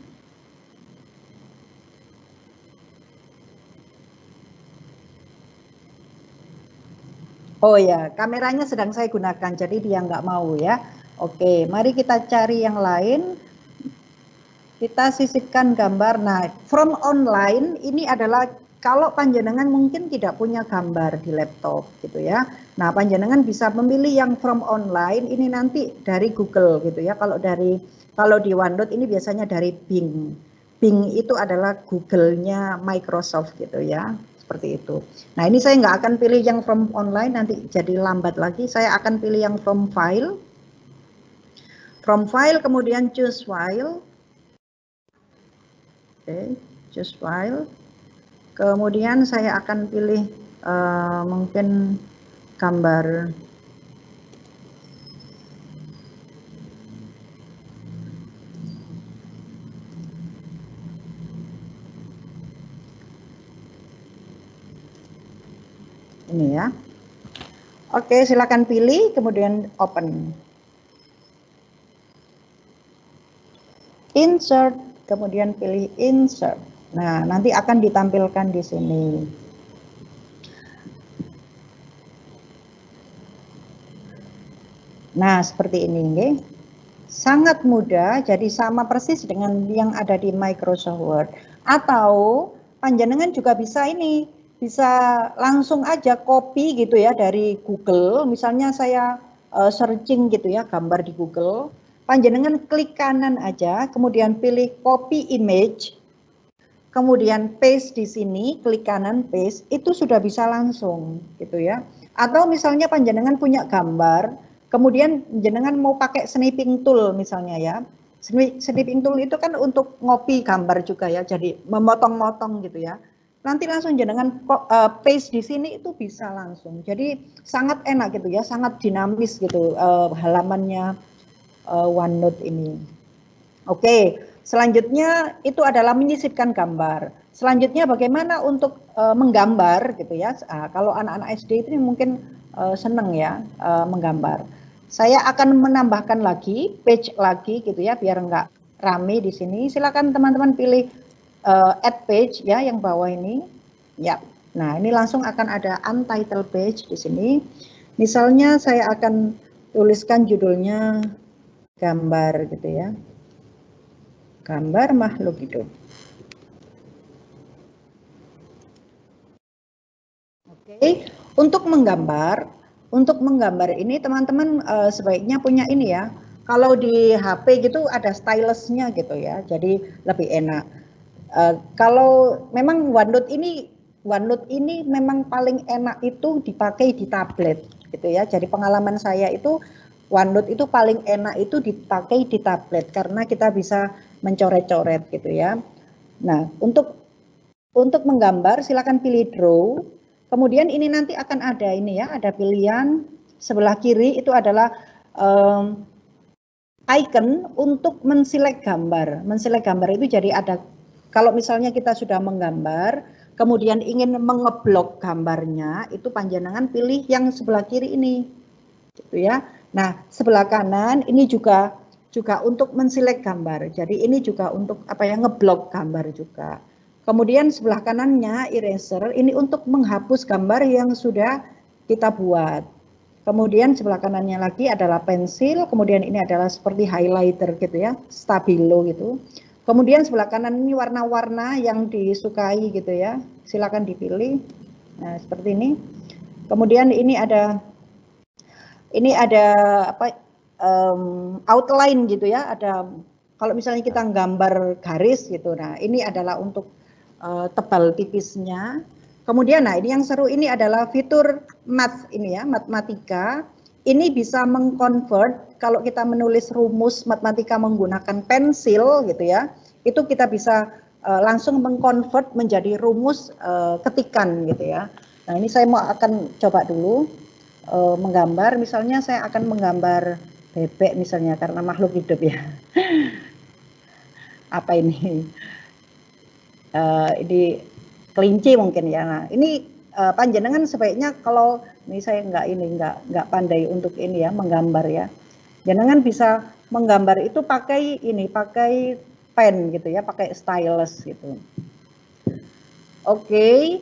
S4: Oh ya, kameranya sedang saya gunakan, jadi dia nggak mau ya. Oke, mari kita cari yang lain. Kita sisipkan gambar. Nah, from online ini adalah kalau panjenengan mungkin tidak punya gambar di laptop gitu ya. Nah, panjenengan bisa memilih yang from online ini nanti dari Google gitu ya. Kalau di OneNote ini biasanya dari Bing. Bing itu adalah Google-nya Microsoft gitu ya. Seperti itu. Nah, ini saya nggak akan pilih yang from online, nanti jadi lambat lagi. Saya akan pilih yang from file. From file, kemudian choose file. Oke, choose file. Kemudian saya akan pilih mungkin gambar. Ini ya. Oke, silakan pilih, kemudian open. Insert, kemudian pilih insert. Nah, nanti akan ditampilkan di sini. Nah, seperti ini, okay? Sangat mudah, jadi sama persis dengan yang ada di Microsoft Word. Atau panjenengan juga bisa ini, bisa langsung aja copy gitu ya dari Google. Misalnya saya searching gitu ya gambar di Google. Panjenengan klik kanan aja, kemudian pilih copy image. Kemudian paste di sini, klik kanan paste, itu sudah bisa langsung gitu ya. Atau misalnya panjenengan punya gambar, kemudian panjenengan mau pakai snipping tool misalnya ya. Snipping tool itu kan untuk ngopi gambar juga ya, jadi memotong-motong gitu ya. Nanti langsung jenengan paste di sini itu bisa langsung. Jadi sangat enak gitu ya, sangat dinamis gitu halamannya OneNote ini. Oke, selanjutnya itu adalah menyisipkan gambar. Selanjutnya bagaimana untuk menggambar gitu ya. Kalau anak-anak SD itu mungkin seneng ya menggambar. Saya akan menambahkan lagi page lagi gitu ya biar enggak rame di sini. Silakan teman-teman pilih add page ya yang bawah ini. Ya. Nah, ini langsung akan ada untitled page di sini. Misalnya saya akan tuliskan judulnya gambar gitu ya. Gambar makhluk hidup. Oke, untuk menggambar ini teman-teman sebaiknya punya ini ya. Kalau di HP gitu ada stylusnya gitu ya, jadi lebih enak. Kalau memang OneNote ini memang paling enak itu dipakai di tablet gitu ya. Jadi pengalaman saya itu OneNote itu paling enak itu dipakai di tablet karena kita bisa mencoret-coret gitu ya. Nah, untuk menggambar silakan pilih draw. Kemudian ini nanti akan ada ini ya, ada pilihan sebelah kiri itu adalah icon untuk menselect gambar. Menselect gambar itu jadi ada, kalau misalnya kita sudah menggambar, kemudian ingin mengeblok gambarnya, itu panjenengan pilih yang sebelah kiri ini, gitu ya. Nah, sebelah kanan ini juga untuk menselect gambar. Jadi ini juga untuk apa ya, ngeblok gambar juga. Kemudian sebelah kanannya eraser, ini untuk menghapus gambar yang sudah kita buat. Kemudian sebelah kanannya lagi adalah pensil, kemudian ini adalah seperti highlighter gitu ya, stabilo gitu. Kemudian sebelah kanan ini warna-warna yang disukai gitu ya, silakan dipilih. Nah, seperti ini. Kemudian ini ada apa, outline gitu ya. Ada kalau misalnya kita gambar garis gitu. Nah, ini adalah untuk tebal tipisnya. Kemudian, nah ini yang seru ini adalah fitur math ini ya, matematika. Ini bisa mengconvert kalau kita menulis rumus matematika menggunakan pensil gitu ya. Itu kita bisa langsung mengconvert menjadi rumus ketikan gitu ya. Nah, ini saya akan coba dulu menggambar, misalnya saya akan menggambar bebek misalnya karena makhluk hidup ya. Apa ini? Ini kelinci mungkin ya. Nah, ini panjenengan sebaiknya kalau ini saya nggak pandai untuk ini ya menggambar ya. Jenengan bisa menggambar itu pakai pen gitu ya, pakai stylus gitu. Oke.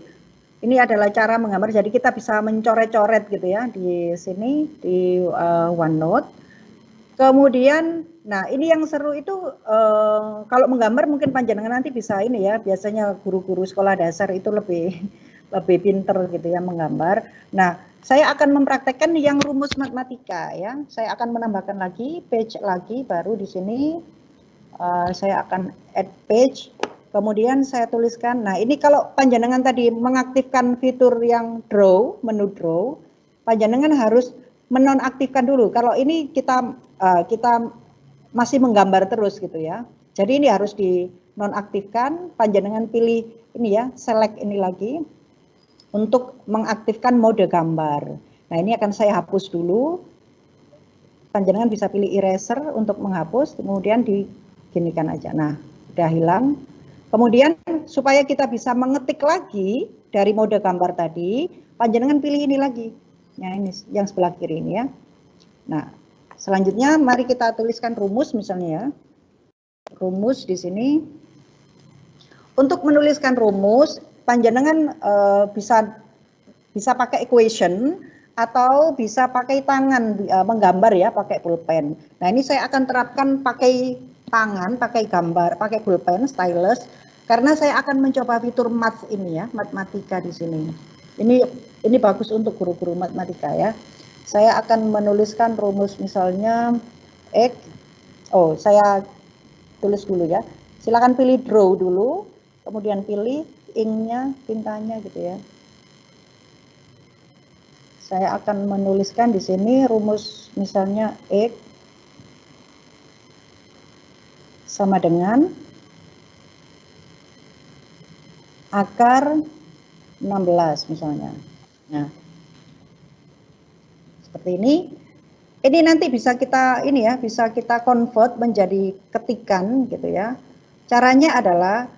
S4: Ini adalah cara menggambar, jadi kita bisa mencoret-coret gitu ya di sini di OneNote. Kemudian, nah ini yang seru itu kalau menggambar mungkin panjenengan nanti bisa ini ya, biasanya guru-guru sekolah dasar itu lebih pinter gitu ya menggambar. Nah, saya akan mempraktekkan yang rumus matematika ya. Saya akan menambahkan lagi page lagi baru di sini. Saya akan add page. Kemudian saya tuliskan, nah ini kalau panjenengan tadi mengaktifkan fitur yang draw, menu draw, panjenengan harus menonaktifkan dulu. Kalau ini kita masih menggambar terus gitu ya. Jadi ini harus dinonaktifkan, panjenengan pilih ini ya, select ini lagi untuk mengaktifkan mode gambar. Nah ini akan saya hapus dulu. Panjenengan bisa pilih eraser untuk menghapus, kemudian diginikan aja. Nah, udah hilang. Kemudian supaya kita bisa mengetik lagi dari mode gambar tadi, panjenengan pilih ini lagi. Nah, ini yang sebelah kiri ini ya. Nah, selanjutnya mari kita tuliskan rumus misalnya ya. Rumus di sini. Untuk menuliskan rumus, panjenengan bisa pakai equation atau bisa pakai tangan menggambar ya, pakai pulpen. Nah, ini saya akan terapkan pakai tangan, pakai gambar, pakai pulpen, stylus, karena saya akan mencoba fitur math ini ya, matematika di sini. Ini bagus untuk guru-guru matematika ya. Saya akan menuliskan rumus misalnya X. Oh, saya tulis dulu ya. Silakan pilih draw dulu, kemudian pilih inknya, tintanya gitu ya. Saya akan menuliskan di sini rumus misalnya X sama dengan akar 16 misalnya. Nah, seperti ini. Ini nanti bisa kita bisa kita convert menjadi ketikan gitu ya. Caranya adalah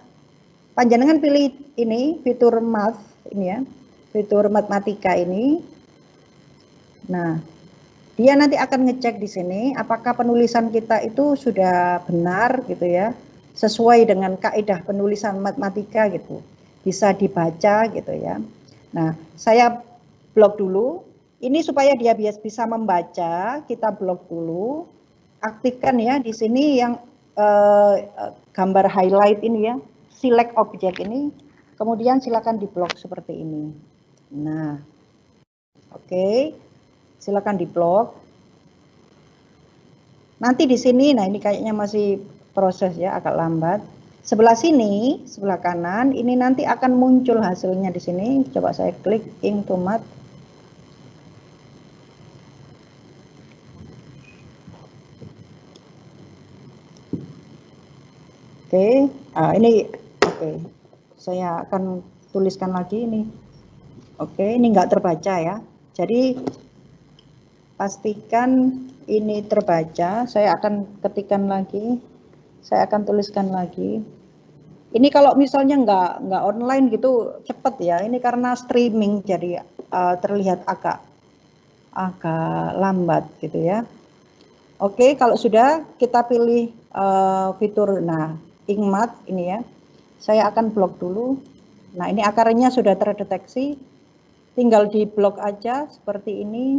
S4: panjenengan pilih ini fitur math ini ya, fitur matematika ini. Nah, dia nanti akan ngecek di sini apakah penulisan kita itu sudah benar gitu ya, sesuai dengan kaidah penulisan matematika gitu. Bisa dibaca gitu ya. Nah, saya blok dulu. Ini supaya dia bisa membaca, kita blok dulu. Aktifkan ya di sini yang gambar highlight ini ya, select objek ini. Kemudian silakan diblok seperti ini. Nah, oke. Silakan diblok. Nanti di sini, nah ini kayaknya masih proses ya, agak lambat. Sebelah sini, sebelah kanan, ini nanti akan muncul hasilnya di sini. Coba saya klik ink to math. Oke, ini oke. Saya akan tuliskan lagi ini. Oke, ini nggak terbaca ya. Jadi pastikan ini terbaca. Saya akan ketikkan lagi. Saya akan tuliskan lagi. Ini kalau misalnya nggak online gitu cepet ya. Ini karena streaming jadi terlihat agak lambat gitu ya. Oke, kalau sudah kita pilih fitur ink math ini ya. Saya akan blok dulu. Nah, ini akarnya sudah terdeteksi. Tinggal di blok aja seperti ini.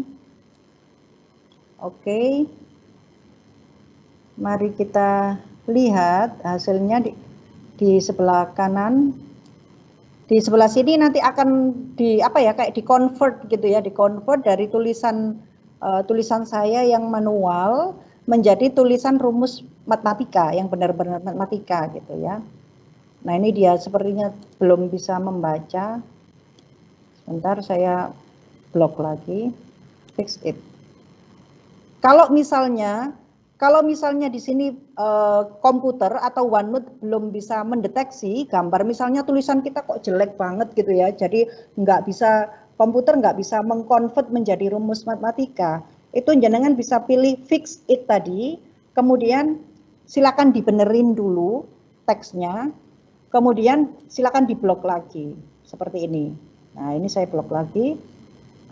S4: Oke. Mari kita lihat hasilnya di sebelah kanan. Di sebelah sini nanti akan di apa ya, kayak di convert gitu ya, di convert dari tulisan saya yang manual menjadi tulisan rumus matematika yang benar-benar matematika gitu ya. Nah, ini dia sepertinya belum bisa membaca. Sebentar saya blok lagi. Fix it. Kalau misalnya di sini komputer atau OneNote belum bisa mendeteksi gambar, misalnya tulisan kita kok jelek banget gitu ya, jadi komputer nggak bisa mengkonvert menjadi rumus matematika, itu jenengan bisa pilih fix it tadi, kemudian silakan dibenerin dulu teksnya, kemudian silakan diblok lagi seperti ini. Nah, ini saya blok lagi,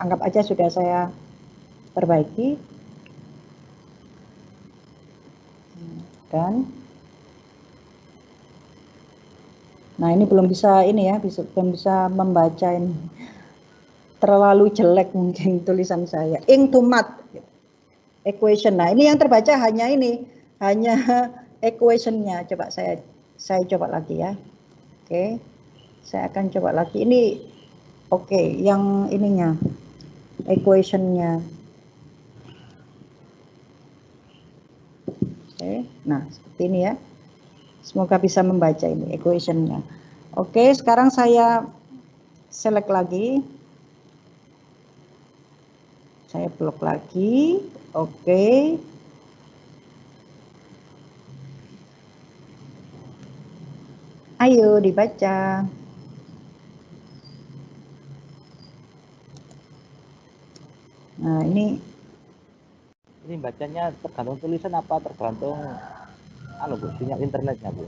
S4: anggap aja sudah saya perbaiki. Dan nah, ini belum bisa ini ya, belum bisa membaca ini. Terlalu jelek mungkin tulisan saya. Ink to math equation. Nah, ini yang terbaca hanya equation-nya. Coba saya coba lagi ya. Oke. Saya akan coba lagi. Ini oke, yang ininya equation-nya. Oke, nah seperti ini ya. Semoga bisa membaca ini equation-nya. Oke, sekarang saya select lagi. Saya blok lagi. Oke. Ayo dibaca. Nah, ini
S1: bacanya tergantung tulisan apa tergantung Bu, sinyal internetnya Bu?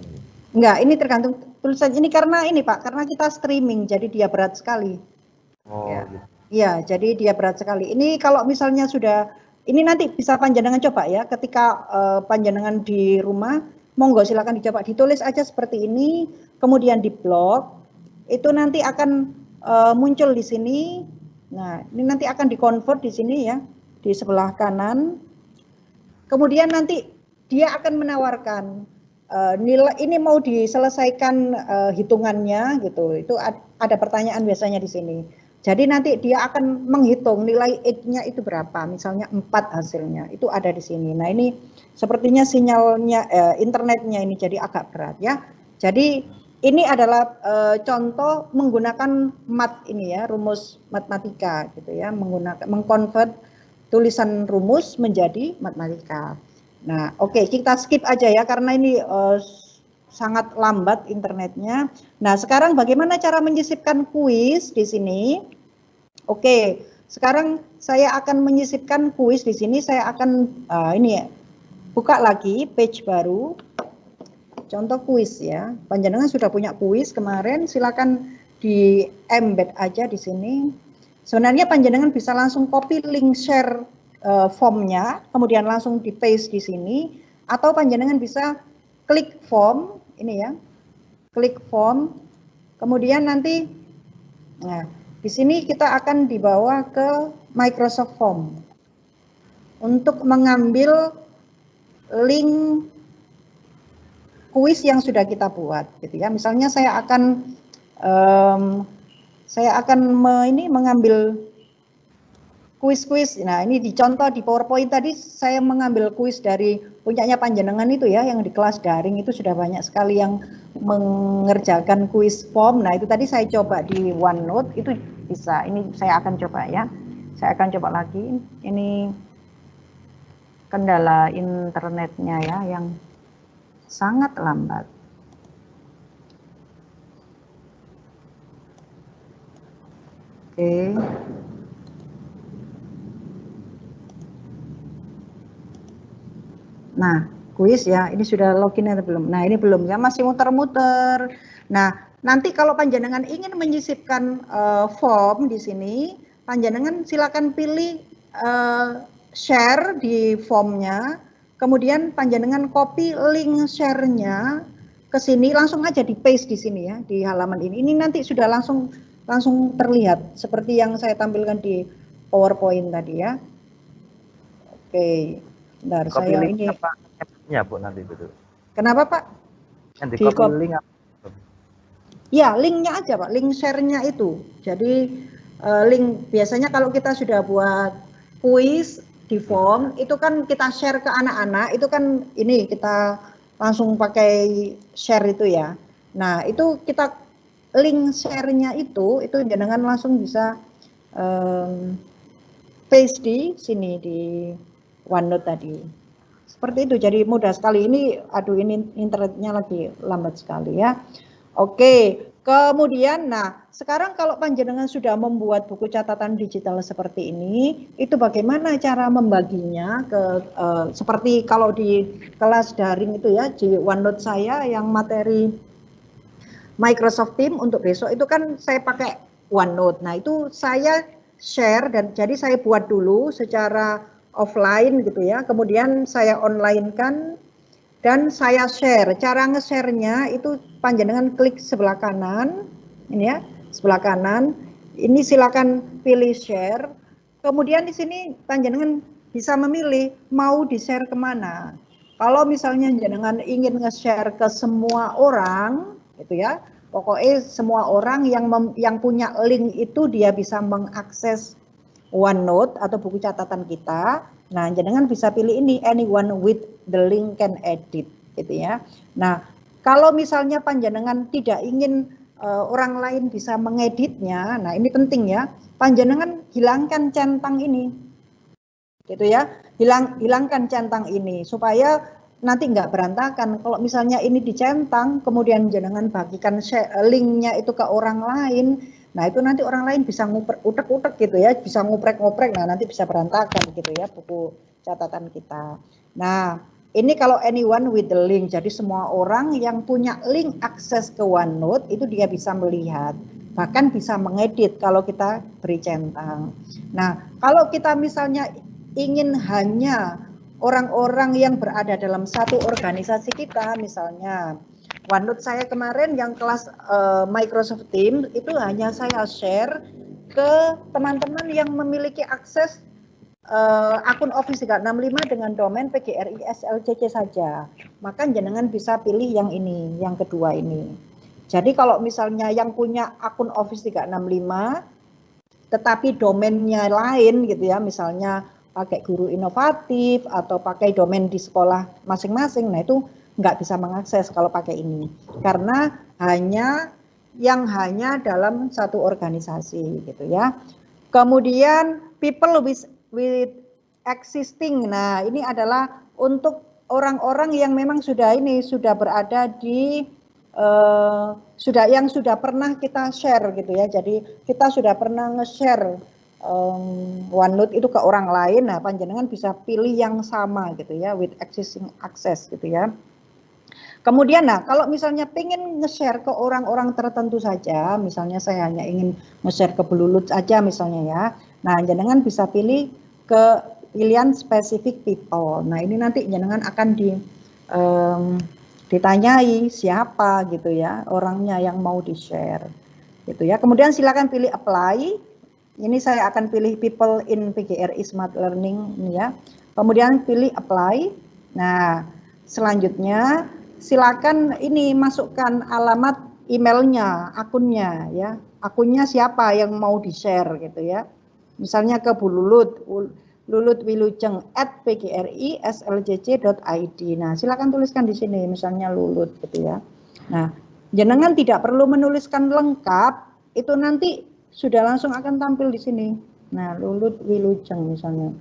S4: Enggak, ini tergantung tulisan ini karena ini Pak, karena kita streaming jadi dia berat sekali.
S1: Oh,
S4: ya.
S1: gitu.
S4: Iya, jadi dia berat sekali. Ini kalau misalnya ini nanti bisa panjenengan coba ya, ketika panjenengan di rumah, monggo silakan dicoba, ditulis aja seperti ini, kemudian di blok, itu nanti akan muncul di sini. Nah, ini nanti akan dikonvert di sini ya, di sebelah kanan. Kemudian nanti dia akan menawarkan nilai ini mau diselesaikan hitungannya gitu. Itu ada pertanyaan biasanya di sini. Jadi nanti dia akan menghitung nilai X-nya itu berapa, misalnya 4 hasilnya, itu ada di sini. Nah, ini sepertinya sinyalnya internetnya ini jadi agak berat ya. Jadi ini adalah contoh menggunakan math ini ya, rumus matematika gitu ya, mengkonvert tulisan rumus menjadi matematika. Nah, oke, kita skip aja ya karena ini sangat lambat internetnya. Nah, sekarang bagaimana cara menyisipkan kuis di sini? Oke, sekarang saya akan menyisipkan kuis di sini. Saya akan ini ya, buka lagi page baru. Contoh kuis ya. Panjenengan sudah punya kuis kemarin, silakan di embed aja di sini. Sebenarnya panjenengan bisa langsung copy link share formnya, kemudian langsung di paste di sini, atau panjenengan bisa klik form ini ya, klik form, kemudian nanti, nah di sini kita akan dibawa ke Microsoft Form untuk mengambil link kuis yang sudah kita buat, gitu ya. Misalnya saya akan mengambil kuis-kuis. Nah, ini dicontoh di PowerPoint tadi saya mengambil kuis dari punyanya panjenengan itu ya, yang di kelas daring itu sudah banyak sekali yang mengerjakan kuis form. Nah, itu tadi saya coba di OneNote, itu bisa. Ini saya akan coba ya. Saya akan coba lagi. Ini kendala internetnya ya yang sangat lambat. Oke. Nah, kuis ya, ini sudah login atau belum? Nah, ini belum ya, masih muter-muter. Nah, nanti kalau panjenengan ingin menyisipkan form di sini, panjenengan silakan pilih share di formnya, kemudian panjenengan copy link share-nya ke sini, langsung aja di paste di sini ya, di halaman ini. Ini nanti sudah langsung terlihat seperti yang saya tampilkan di PowerPoint tadi ya. Oke. Bentar, saya ini
S1: ya Bu nanti betul.
S4: Kenapa Pak?
S1: Di copy link apa?
S4: Ya, linknya aja Pak, link share-nya itu. Jadi link biasanya kalau kita sudah buat kuis di form itu kan kita share ke anak-anak, itu kan ini kita langsung pakai share itu ya. Nah, itu kita link share-nya itu jenengan langsung bisa paste di sini di OneNote tadi. Seperti itu, jadi mudah sekali. Ini aduh ini internetnya lagi lambat sekali ya. Oke, kemudian nah sekarang kalau panjenengan sudah membuat buku catatan digital seperti ini, itu bagaimana cara membaginya ke seperti kalau di kelas daring itu ya, di OneNote saya yang materi Microsoft Teams untuk besok itu kan saya pakai OneNote. Nah, itu saya share dan jadi saya buat dulu secara offline gitu ya. Kemudian saya online kan dan saya share. Cara nge-share-nya itu panjenengan klik sebelah kanan, ini ya, sebelah kanan. Ini silakan pilih share. Kemudian di sini panjenengan bisa memilih mau di-share kemana. Kalau misalnya panjenengan ingin nge-share ke semua orang, gitu ya, pokoknya semua orang yang punya link itu dia bisa mengakses OneNote atau buku catatan kita. Nah, jenengan bisa pilih ini, anyone with the link can edit, gitu ya. Nah, kalau misalnya panjenengan tidak ingin orang lain bisa mengeditnya, nah ini penting ya, panjenengan hilangkan centang ini, gitu ya, hilangkan centang ini supaya nanti nggak berantakan. Kalau misalnya ini dicentang, kemudian jenengan bagikan linknya itu ke orang lain. Nah, itu nanti orang lain bisa utek-utek gitu ya, bisa ngoprek-ngoprek, nah nanti bisa berantakan gitu ya buku catatan kita. Nah, ini kalau anyone with the link, jadi semua orang yang punya link akses ke OneNote itu dia bisa melihat, bahkan bisa mengedit kalau kita beri centang. Nah, kalau kita misalnya ingin hanya orang-orang yang berada dalam satu organisasi kita, misalnya OneNote saya kemarin yang kelas Microsoft Teams itu hanya saya share ke teman-teman yang memiliki akses akun Office 365 dengan domain PGRI SLCC saja. Maka jenengan bisa pilih yang ini, yang kedua ini. Jadi kalau misalnya yang punya akun Office 365 tetapi domainnya lain gitu ya, misalnya pakai Guru Inovatif atau pakai domain di sekolah masing-masing, nah itu nggak bisa mengakses kalau pakai ini karena hanya dalam satu organisasi gitu ya. Kemudian people with existing, nah ini adalah untuk orang-orang yang memang sudah berada di sudah pernah kita share gitu ya. Jadi kita sudah pernah nge-share OneNote itu ke orang lain, nah panjenengan bisa pilih yang sama gitu ya, with existing access gitu ya. Kemudian nah kalau misalnya pengen nge-share ke orang-orang tertentu saja, misalnya saya hanya ingin nge-share ke Bululut aja misalnya ya, nah jenengan bisa pilih ke pilihan specific people. Nah ini nanti jenengan akan ditanyai siapa gitu ya orangnya yang mau di-share gitu ya. Kemudian silakan pilih apply. Ini saya akan pilih people in PGRI Smart Learning ya. Kemudian pilih apply. Nah, selanjutnya silakan ini masukkan alamat emailnya, akunnya ya. Akunnya siapa yang mau di-share gitu ya. Misalnya ke Bu lulutwilujeng@pgrislcc.id. Nah, silakan tuliskan di sini misalnya Lulut gitu ya. Nah, jenengan tidak perlu menuliskan lengkap, itu nanti sudah langsung akan tampil di sini. Nah, Lulut Wilujeng misalnya.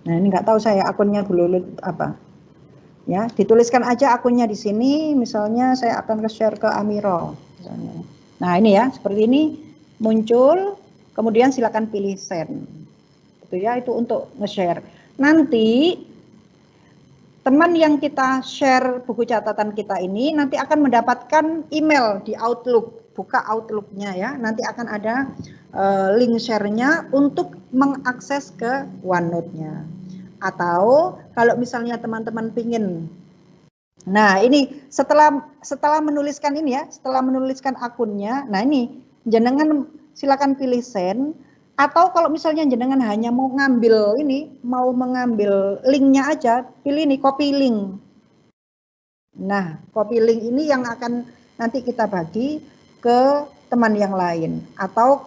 S4: Nah, ini nggak tahu saya akunnya Bu Lulut apa. Ya, dituliskan aja akunnya di sini, misalnya saya akan share ke Amiro. Misalnya. Nah, ini ya, seperti ini muncul, kemudian silakan pilih send. Itu ya, itu untuk nge-share. Nanti teman yang kita share buku catatan kita ini nanti akan mendapatkan email di Outlook, buka Outlook-nya ya. Nanti akan ada link share-nya untuk mengakses ke OneNote-nya. Atau kalau misalnya teman-teman pingin, nah ini setelah menuliskan ini ya, setelah menuliskan akunnya, nah ini jenengan silakan pilih send. Atau kalau misalnya jenengan hanya mau ngambil ini, mau mengambil linknya aja, pilih nih copy link. Nah, copy link ini yang akan nanti kita bagi ke teman yang lain. Atau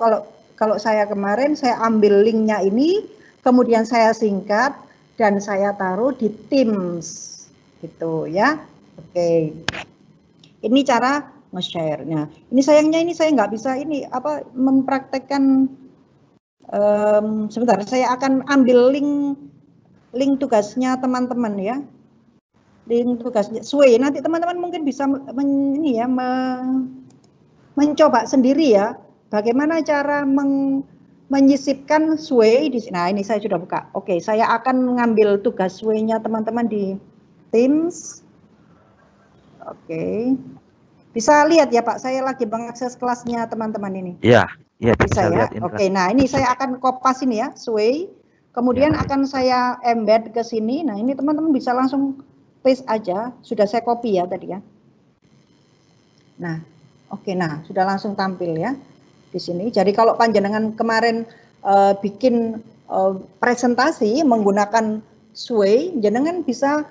S4: kalau saya kemarin saya ambil linknya ini, kemudian saya singkat dan saya taruh di Teams, gitu ya. Oke, ini cara nge-share. Nah, ini sayangnya ini saya nggak bisa ini apa mempraktekkan. Sebentar, saya akan ambil link tugasnya teman-teman ya. Link tugasnya Sway. Nanti teman-teman mungkin bisa mencoba sendiri ya. Bagaimana cara menyisipkan Sway di sini. Nah, ini saya sudah buka. Oke, saya akan mengambil tugas Sway-nya teman-teman di Teams. Oke. Bisa lihat ya Pak, saya lagi mengakses kelasnya teman-teman ini.
S1: Iya, iya
S4: Bisa ya.
S1: lihat ini.
S4: Oke, nah ini saya akan kopas ini ya, Sway. Kemudian
S1: Ya,
S4: akan saya embed ke sini. Nah, ini teman-teman bisa langsung paste aja. Sudah saya copy ya tadi ya. Nah, oke, nah sudah langsung tampil ya di sini. Jadi kalau panjenengan kemarin bikin presentasi menggunakan Sway, jenengan bisa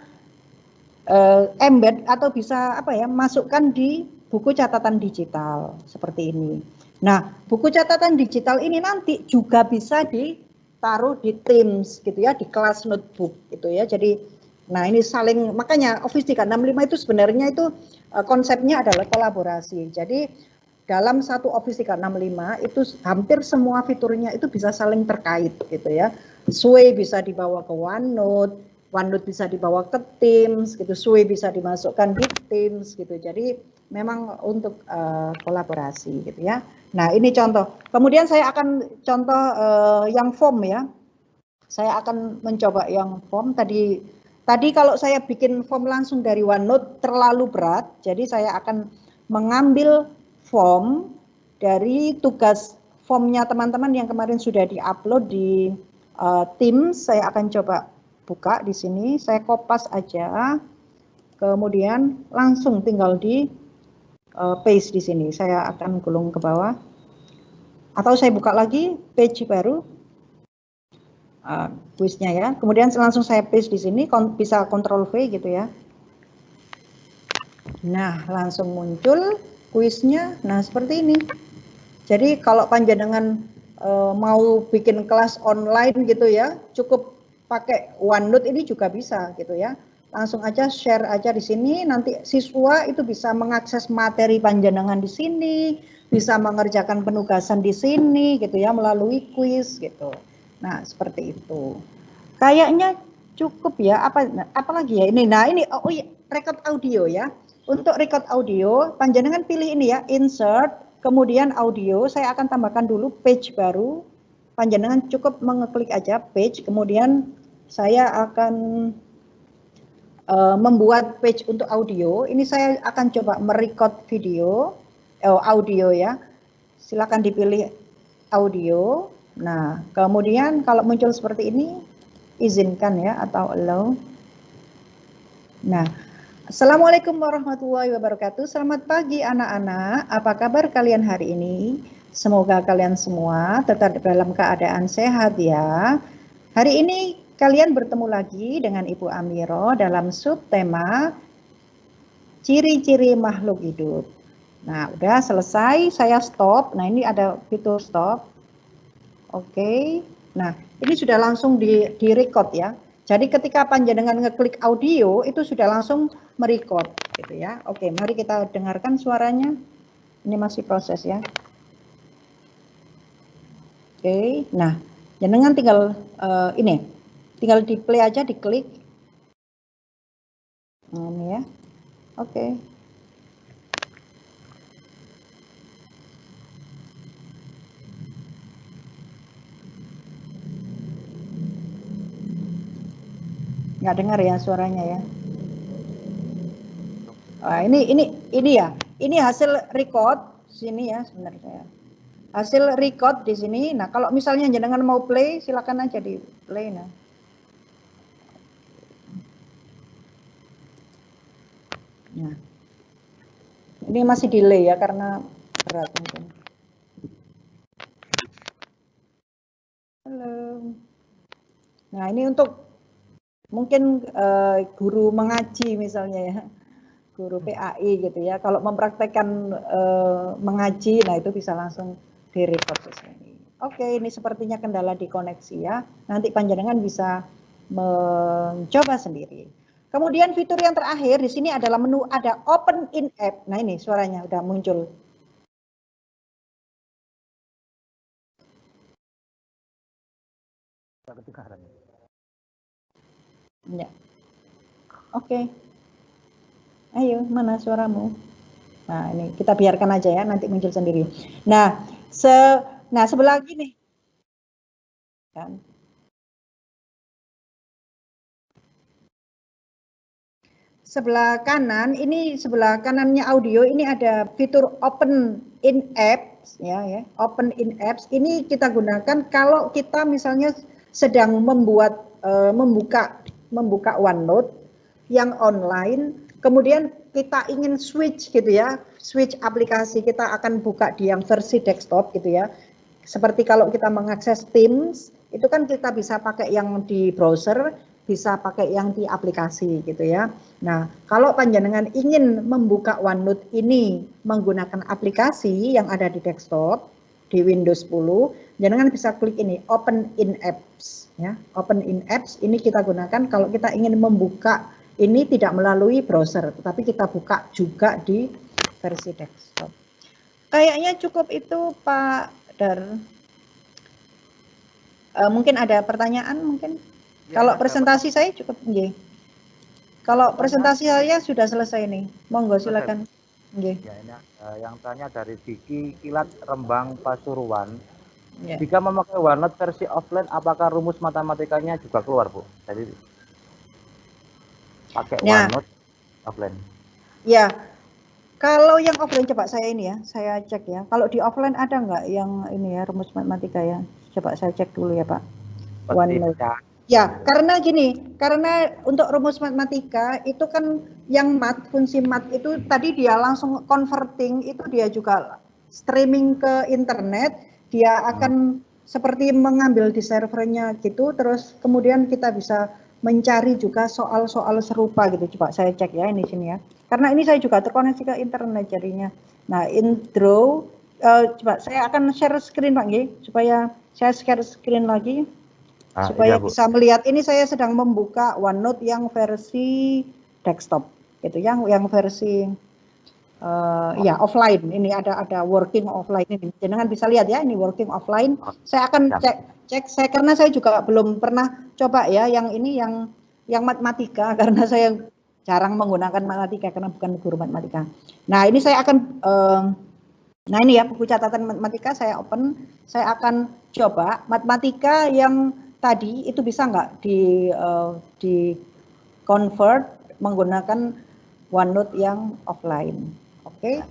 S4: embed atau bisa apa ya, masukkan di buku catatan digital seperti ini. Nah, buku catatan digital ini nanti juga bisa ditaruh di Teams gitu ya, di kelas notebook gitu ya. Jadi, nah ini saling, makanya Office 365 itu sebenarnya itu konsepnya adalah kolaborasi. Jadi dalam satu Office 365 itu hampir semua fiturnya itu bisa saling terkait gitu ya. Sway bisa dibawa ke OneNote, OneNote bisa dibawa ke Teams gitu, Sway bisa dimasukkan di Teams gitu. Jadi memang untuk kolaborasi gitu ya. Nah, ini contoh. Kemudian saya akan contoh yang form ya. Saya akan mencoba yang form tadi kalau saya bikin form langsung dari OneNote terlalu berat, jadi saya akan mengambil form dari tugas formnya teman-teman yang kemarin sudah diupload di Teams. Saya akan coba buka di sini, saya kopas aja, kemudian langsung tinggal di paste di sini. Saya akan gulung ke bawah, atau saya buka lagi page baru, kuisnya ya. Kemudian langsung saya paste di sini, bisa Ctrl V gitu ya. Nah, langsung muncul kuisnya. Nah, seperti ini. Jadi kalau panjenengan mau bikin kelas online gitu ya, cukup pakai OneNote ini juga bisa gitu ya. Langsung aja share aja di sini, nanti siswa itu bisa mengakses materi panjenengan di sini, bisa mengerjakan penugasan di sini gitu ya melalui kuis gitu. Nah, seperti itu. Kayaknya cukup ya, apalagi ya ini. Nah, ini oh iya, record audio ya. Untuk record audio, panjenengan pilih ini ya, insert, kemudian audio. Saya akan tambahkan dulu page baru. Panjenengan cukup mengeklik aja page, kemudian saya akan membuat page untuk audio. Ini saya akan coba merecord video, audio ya. Silakan dipilih audio. Nah, kemudian kalau muncul seperti ini, izinkan ya atau allow. Nah, Assalamualaikum warahmatullahi wabarakatuh. Selamat pagi anak-anak. Apa kabar kalian hari ini? Semoga kalian semua tetap dalam keadaan sehat ya. Hari ini kalian bertemu lagi dengan Ibu Amiro dalam subtema ciri-ciri makhluk hidup. Nah, udah selesai, saya stop. Nah, ini ada fitur stop. Oke. Nah, ini sudah langsung di-record ya. Jadi ketika panjenengan ngeklik audio itu sudah langsung merecord gitu ya. Oke, mari kita dengarkan suaranya. Ini masih proses ya. Oke. Nah, jenengan tinggal tinggal di play aja, diklik. Ini ya. Oke. Nggak dengar ya suaranya ya. Ini ya. Ini hasil record sini ya sebenarnya. Hasil record di sini. Nah, kalau misalnya jenengan mau play, silakan aja di play. Nah. Nah. Ini masih delay ya karena berat mungkin. ini untuk mungkin guru mengaji misalnya ya, guru PAI gitu ya. Kalau mempraktekkan mengaji, nah itu bisa langsung direkod ini. Oke, ini sepertinya kendala di koneksi ya. Nanti panjenengan bisa mencoba sendiri. Kemudian fitur yang terakhir di sini adalah menu ada Open in App. Nah ini suaranya udah muncul. Ya. Oke. Ayo, mana suaramu? Nah, ini kita biarkan aja ya, nanti muncul sendiri. Nah, sebelah gini. Kan. Sebelah kanan, ini sebelah kanannya audio, ini ada fitur Open in Apps, ya, Open in Apps. Ini kita gunakan kalau kita misalnya sedang membuka OneNote yang online, kemudian kita ingin switch gitu ya, switch aplikasi, kita akan buka di yang versi desktop gitu ya. Seperti kalau kita mengakses Teams, itu kan kita bisa pakai yang di browser, bisa pakai yang di aplikasi gitu ya. Nah, kalau panjenengan ingin membuka OneNote ini menggunakan aplikasi yang ada di desktop, di Windows 10, panjenengan bisa klik ini, Open in Apps. Ya. Open in Apps ini kita gunakan kalau kita ingin membuka ini tidak melalui browser, tetapi kita buka juga di versi desktop. Kayaknya cukup itu Pak Dar. Mungkin ada pertanyaan mungkin? Ya, kalau presentasi saya cukup, nggih. Kalau presentasi saya sudah selesai nih, monggo silakan. Nggih.
S1: Ya, ini yang tanya dari Vicky Kilat Rembang Pasuruan.
S4: Ya.
S1: Jika memakai OneNote versi offline, apakah rumus matematikanya juga keluar, Bu? Jadi pakai OneNote offline. Ya,
S4: kalau yang offline coba saya ini ya, saya cek ya. Kalau di offline ada nggak yang ini ya rumus matematika ya? Coba saya cek dulu ya Pak. OneNote. Ya, karena gini, karena untuk rumus matematika itu kan yang fungsi mat itu tadi dia langsung converting, itu dia juga streaming ke internet, dia akan seperti mengambil di servernya gitu, terus kemudian kita bisa mencari juga soal-soal serupa gitu. Coba saya cek ya ini sini ya. Karena ini saya juga terkoneksi ke internet jadinya. Nah, intro, coba saya akan share screen Pak Nggih, supaya saya share screen lagi. Supaya iya, bisa melihat ini saya sedang membuka OneNote yang versi desktop gitu, yang versi ya offline. Ini ada working offline ini. Jangan bisa lihat ya, ini working offline. Saya akan cek saya karena saya juga belum pernah coba ya yang ini yang matematika karena saya jarang menggunakan matematika karena bukan guru matematika. Nah, ini saya akan nah ini ya buku catatan matematika saya open, saya akan coba matematika yang tadi itu bisa nggak di convert menggunakan OneNote yang offline. Oke.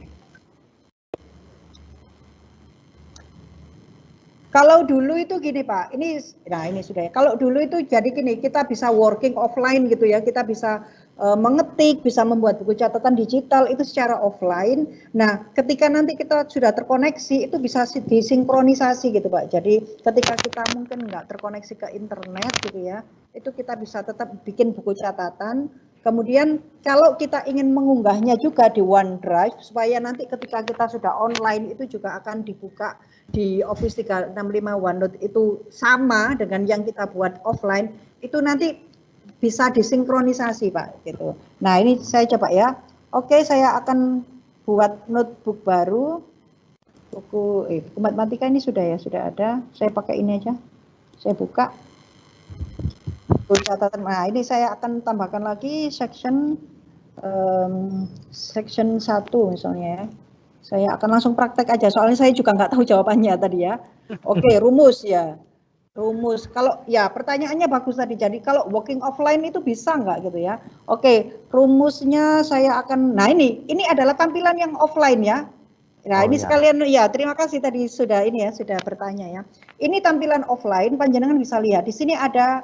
S4: Kalau dulu itu gini Pak, ini sudah ya. Kalau dulu itu jadi gini, kita bisa working offline gitu ya, kita bisa mengetik, bisa membuat buku catatan digital itu secara offline. Nah, ketika nanti kita sudah terkoneksi itu bisa disinkronisasi gitu Pak. Jadi ketika kita mungkin nggak terkoneksi ke internet gitu ya, itu kita bisa tetap bikin buku catatan. Kemudian kalau kita ingin mengunggahnya juga di OneDrive supaya nanti ketika kita sudah online itu juga akan dibuka di Office 365 OneNote itu sama dengan yang kita buat offline, itu nanti bisa disinkronisasi Pak gitu. Nah, ini saya coba ya. Oke, saya akan buat notebook baru. Buku matematika ini sudah ya, sudah ada. Saya pakai ini aja. Saya buka. Buku catatan. Nah, ini saya akan tambahkan lagi section 1 misalnya ya. Saya akan langsung praktek aja, soalnya saya juga nggak tahu jawabannya tadi ya. Oke, rumus ya. Rumus, kalau ya pertanyaannya bagus tadi, jadi kalau working offline itu bisa nggak gitu ya. Oke, rumusnya saya akan, nah ini adalah tampilan yang offline ya. Nah ini sekalian ya, terima kasih tadi sudah ini ya, sudah bertanya ya. Ini tampilan offline, panjenengan bisa lihat, di sini ada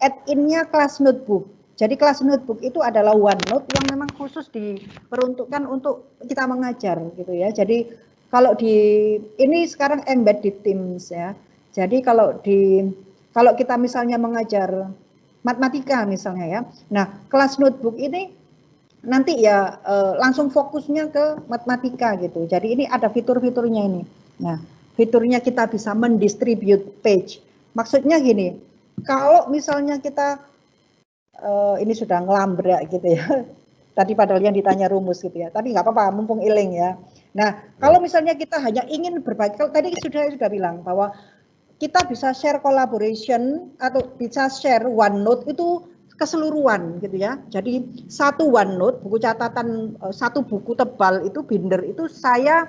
S4: add-in-nya kelas notebook. Jadi kelas notebook itu adalah OneNote yang memang khusus diperuntukkan untuk kita mengajar gitu ya. Jadi kalau ini sekarang embed di Teams ya. Jadi kalau di Kalau kita misalnya mengajar matematika misalnya ya. Nah, kelas notebook ini nanti ya langsung fokusnya ke matematika gitu. Jadi ini ada fitur-fiturnya ini. Nah, fiturnya kita bisa mendistribute page. Maksudnya gini, kalau misalnya kita ini sudah ngelambrak gitu ya. Tadi padahal yang ditanya rumus gitu ya. Tapi nggak apa-apa, mumpung iling ya. Nah, kalau misalnya kita hanya ingin berbagi, kalau tadi sudah bilang bahwa kita bisa share collaboration atau bisa share OneNote itu keseluruhan gitu ya. Jadi satu OneNote, buku catatan, satu buku tebal itu binder itu saya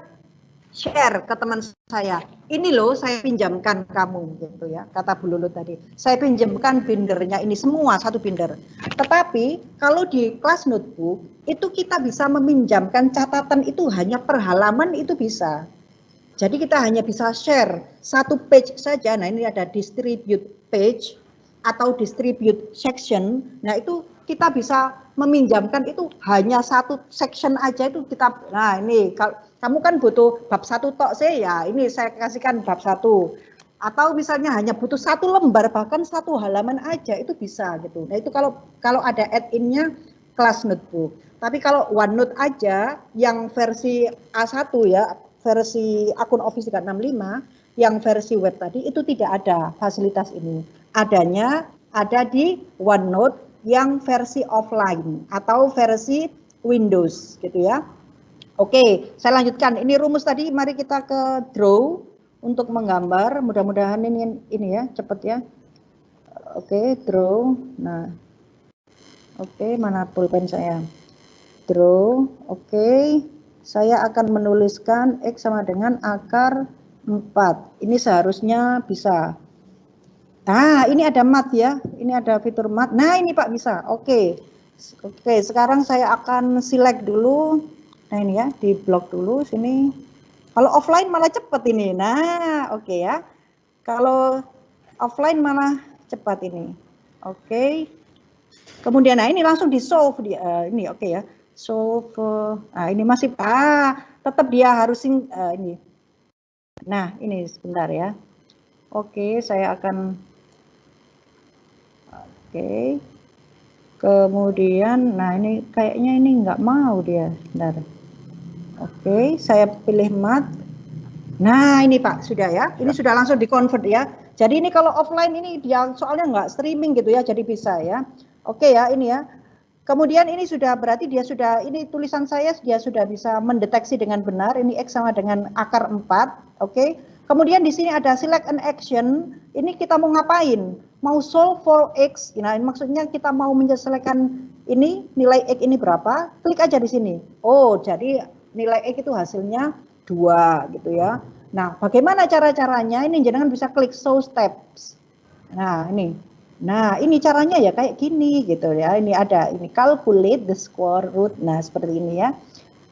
S4: share ke teman saya. Ini loh saya pinjamkan kamu gitu ya, kata Bu Lulu tadi. Saya pinjamkan bindernya ini semua satu binder. Tetapi kalau di kelas notebook itu kita bisa meminjamkan catatan itu hanya per halaman itu bisa. Jadi kita hanya bisa share satu page saja. Nah ini ada distribute page atau distribute section. Nah itu kita bisa meminjamkan itu hanya satu section aja itu kita. Nah ini kamu kan butuh bab 1 tok sih ya. Ini saya kasihkan bab 1. Atau misalnya hanya butuh satu lembar bahkan satu halaman aja itu bisa gitu. Nah itu kalau ada add-in-nya kelas notebook. Tapi kalau OneNote aja yang versi A1 ya, versi akun Office 365 yang versi web tadi itu tidak ada fasilitas ini. Adanya ada di OneNote yang versi offline atau versi Windows gitu ya. Oke, saya lanjutkan. Ini rumus tadi, mari kita ke draw untuk menggambar. Mudah-mudahan ini ya cepat ya. Oke, draw. Nah. Oke, mana pulpen saya? Draw. Oke. Saya akan menuliskan X sama dengan akar 4. Ini seharusnya bisa. Nah, ini ada mat ya. Ini ada fitur mat. Nah, ini Pak bisa. Oke. Oke, sekarang saya akan select dulu. Nah, ini ya, di blok dulu sini. Kalau offline malah cepat ini. Nah, oke ya. Kalau offline malah cepat ini. Oke. Kemudian nah ini langsung di solve dia. Ini oke ya. Solve, nah ini masih tetap dia harus ini. Nah ini sebentar ya. Oke, saya akan oke. Kemudian, nah ini kayaknya ini nggak mau dia. Bentar. Oke, saya pilih mat. Nah ini Pak sudah ya. Ini sudah langsung di convert ya. Jadi ini kalau offline ini dia soalnya nggak streaming gitu ya. Jadi bisa ya. Oke ya ini ya. Kemudian ini sudah berarti dia sudah, ini tulisan saya dia sudah bisa mendeteksi dengan benar, ini X sama dengan akar 4, oke. Kemudian di sini ada select an action, ini kita mau ngapain? Mau solve for X, nah ini maksudnya kita mau menyelesaikan ini, nilai X ini berapa, klik aja di sini. Oh jadi nilai X itu hasilnya 2 gitu ya. Nah bagaimana cara-caranya, ini jangan bisa klik show steps. Nah ini. Nah, ini caranya ya kayak gini gitu ya. Ini ada ini calculate the square root. Nah, seperti ini ya.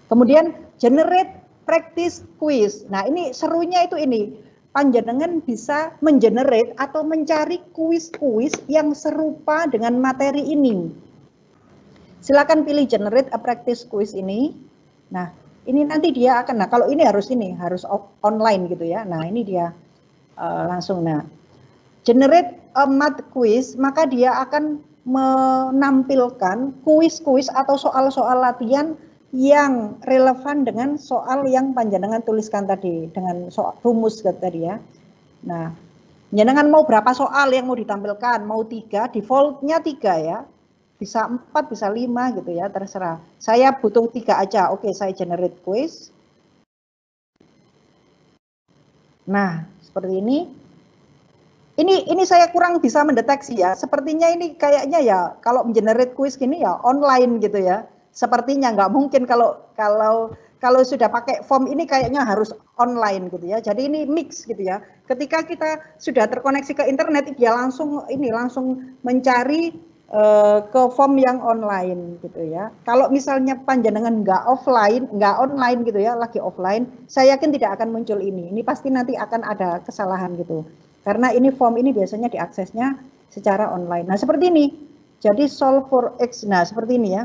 S4: Kemudian generate practice quiz. Nah, ini serunya itu ini. Panjenengan bisa mengenerate atau mencari kuis-kuis yang serupa dengan materi ini. Silakan pilih generate a practice quiz ini. Nah, ini nanti dia akan, nah kalau ini harus online gitu ya. Nah, ini dia langsung nah. Generate a math quiz, maka dia akan menampilkan kuis-kuis atau soal-soal latihan yang relevan dengan soal yang panjenengan tuliskan tadi, dengan soal rumus tadi ya. Nah, panjenengan mau berapa soal yang mau ditampilkan? Mau 3, defaultnya 3 ya. Bisa 4, bisa 5 gitu ya, terserah. Saya butuh 3 aja. Oke, saya generate quiz. Nah, seperti ini. Ini saya kurang bisa mendeteksi ya. Sepertinya ini kayaknya ya kalau generate quiz gini ya online gitu ya. Sepertinya nggak mungkin kalau sudah pakai form ini kayaknya harus online gitu ya. Jadi ini mix gitu ya. Ketika kita sudah terkoneksi ke internet dia langsung mencari ke form yang online gitu ya. Kalau misalnya panjenengan nggak online gitu ya, lagi offline, saya yakin tidak akan muncul ini. Ini pasti nanti akan ada kesalahan gitu. Karena ini form ini biasanya diaksesnya secara online. Nah, seperti ini. Jadi solve for X. Nah, seperti ini ya.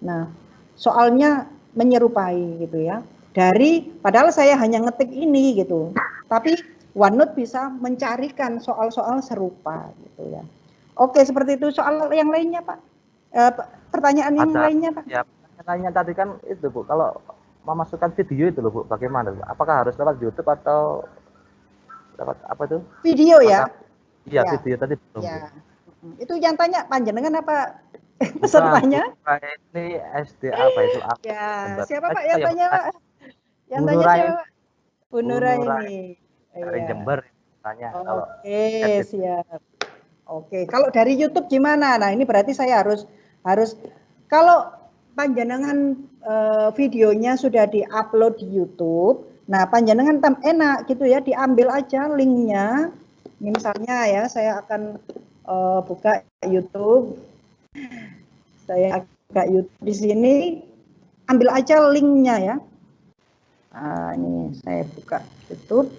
S4: Nah, soalnya menyerupai gitu ya. Padahal saya hanya ngetik ini gitu. Tapi OneNote bisa mencarikan soal-soal serupa gitu ya. Oke, seperti itu. Soal yang lainnya Pak, pertanyaan yang lainnya Pak.
S1: Ya, pertanyaannya tadi kan itu Bu, kalau memasukkan video itu loh Bu, bagaimana Bu? Apakah harus lewat YouTube atau lewat apa itu?
S4: Video ya?
S1: Iya,
S4: ya.
S1: video tadi belum.
S4: Ya. Itu yang tanya panjenengan apa pesertanya?
S1: Ini SD apa itu?
S4: Ya, siapa Pak yang tanya Pak? Yang tanya siapa Pak? Bu Nuraini.
S1: Dari Jember tanya.
S4: Oke, siap. Oke, kalau dari YouTube gimana? Nah, ini berarti saya harus kalau panjenengan videonya sudah diupload di YouTube, nah panjenengan enak gitu ya, diambil aja linknya. Ini misalnya ya, saya akan buka YouTube. Saya buka YouTube di sini, ambil aja linknya ya. Nah, ini saya buka YouTube.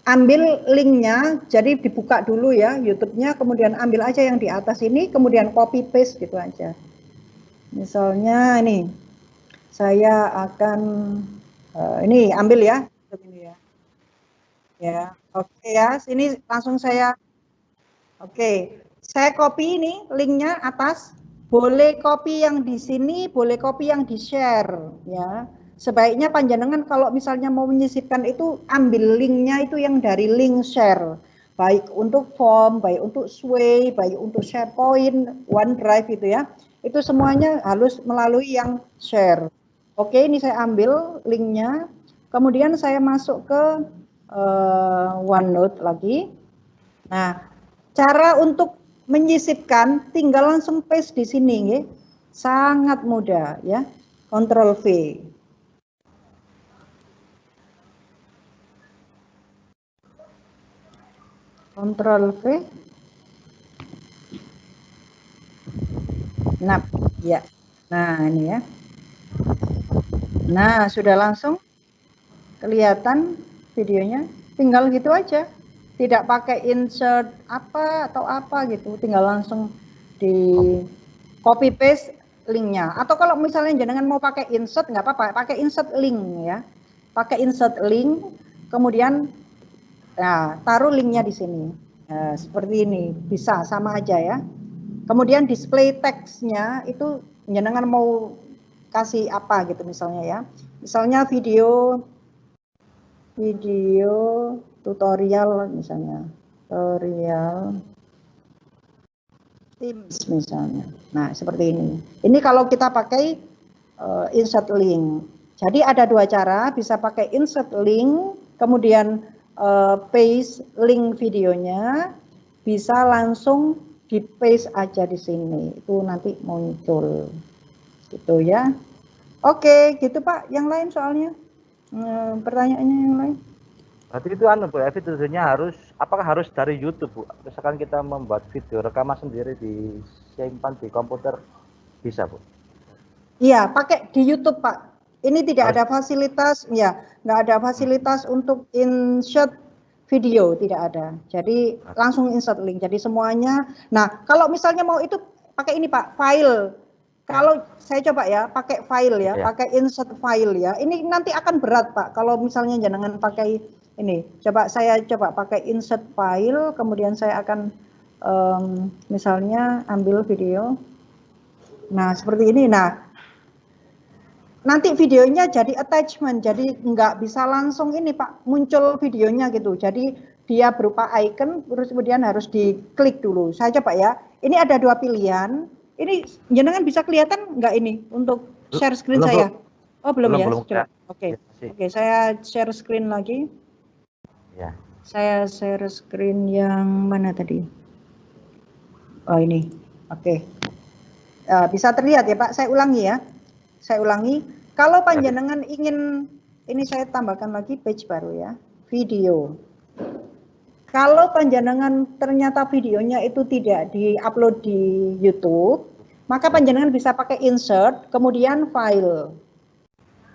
S4: Ambil linknya, jadi dibuka dulu ya YouTube-nya, kemudian ambil aja yang di atas ini, kemudian copy paste gitu aja. Misalnya ini, saya akan ini ambil ya, ini ya. Ya, oke ya, sini langsung saya, oke, saya copy ini linknya atas. Boleh copy yang di sini, boleh copy yang di share ya. Sebaiknya panjenengan kalau misalnya mau menyisipkan itu ambil linknya itu yang dari link share, baik untuk form, baik untuk Sway, baik untuk SharePoint, OneDrive itu ya, itu semuanya harus melalui yang share. Oke, ini saya ambil linknya, kemudian saya masuk ke OneNote lagi. Nah, cara untuk menyisipkan tinggal langsung paste di sini ya. Sangat mudah ya. Ctrl V. Ctrl V. Nah, ya. Nah, ini ya. Nah, sudah langsung kelihatan videonya. Tinggal gitu aja. Tidak pakai insert apa atau apa gitu. Tinggal langsung di copy paste linknya. Atau kalau misalnya jenengan mau pakai insert nggak apa-apa, pakai insert link ya. Pakai insert link, kemudian nah, taruh linknya di sini. Nah, seperti ini, bisa sama aja ya. Kemudian display teksnya itu jenengan mau kasih apa gitu misalnya ya. Misalnya video tutorial misalnya. Tutorial Teams misalnya. Nah, seperti ini. Ini kalau kita pakai insert link. Jadi ada dua cara, bisa pakai insert link, kemudian paste link videonya, bisa langsung di paste aja di sini. Itu nanti muncul. Gitu ya. Oke, gitu Pak. Yang lain soalnya. Pertanyaannya yang lain.
S1: Berarti itu Bu, videonya apakah harus dari YouTube Bu? Misalkan kita membuat video rekaman sendiri disimpan di komputer, bisa Bu?
S4: Iya, pakai di YouTube Pak. Ini tidak ada fasilitas, ya, nggak ada fasilitas untuk insert video, tidak ada. Jadi langsung insert link. Jadi semuanya. Nah, kalau misalnya mau itu pakai ini Pak, file. Kalau saya coba ya, pakai file ya, pakai insert file ya. Ini nanti akan berat Pak. Kalau misalnya jangan pakai ini. Coba saya pakai insert file, kemudian saya akan misalnya ambil video. Nah, seperti ini. Nah, nanti videonya jadi attachment, jadi nggak bisa langsung ini Pak, muncul videonya gitu. Jadi dia berupa icon, terus kemudian harus diklik dulu. Saya coba ya, ini ada dua pilihan. Ini jenengan bisa kelihatan nggak ini untuk share screen saya? Oh belum ya? Coba. Oke, saya share screen lagi.
S1: Ya.
S4: Saya share screen yang mana tadi? Oh ini, oke. Bisa terlihat ya Pak, saya ulangi ya. Saya ulangi, kalau panjenengan ingin, ini saya tambahkan lagi page baru ya, video. Kalau panjenengan ternyata videonya itu tidak diupload di YouTube, maka panjenengan bisa pakai insert, kemudian file.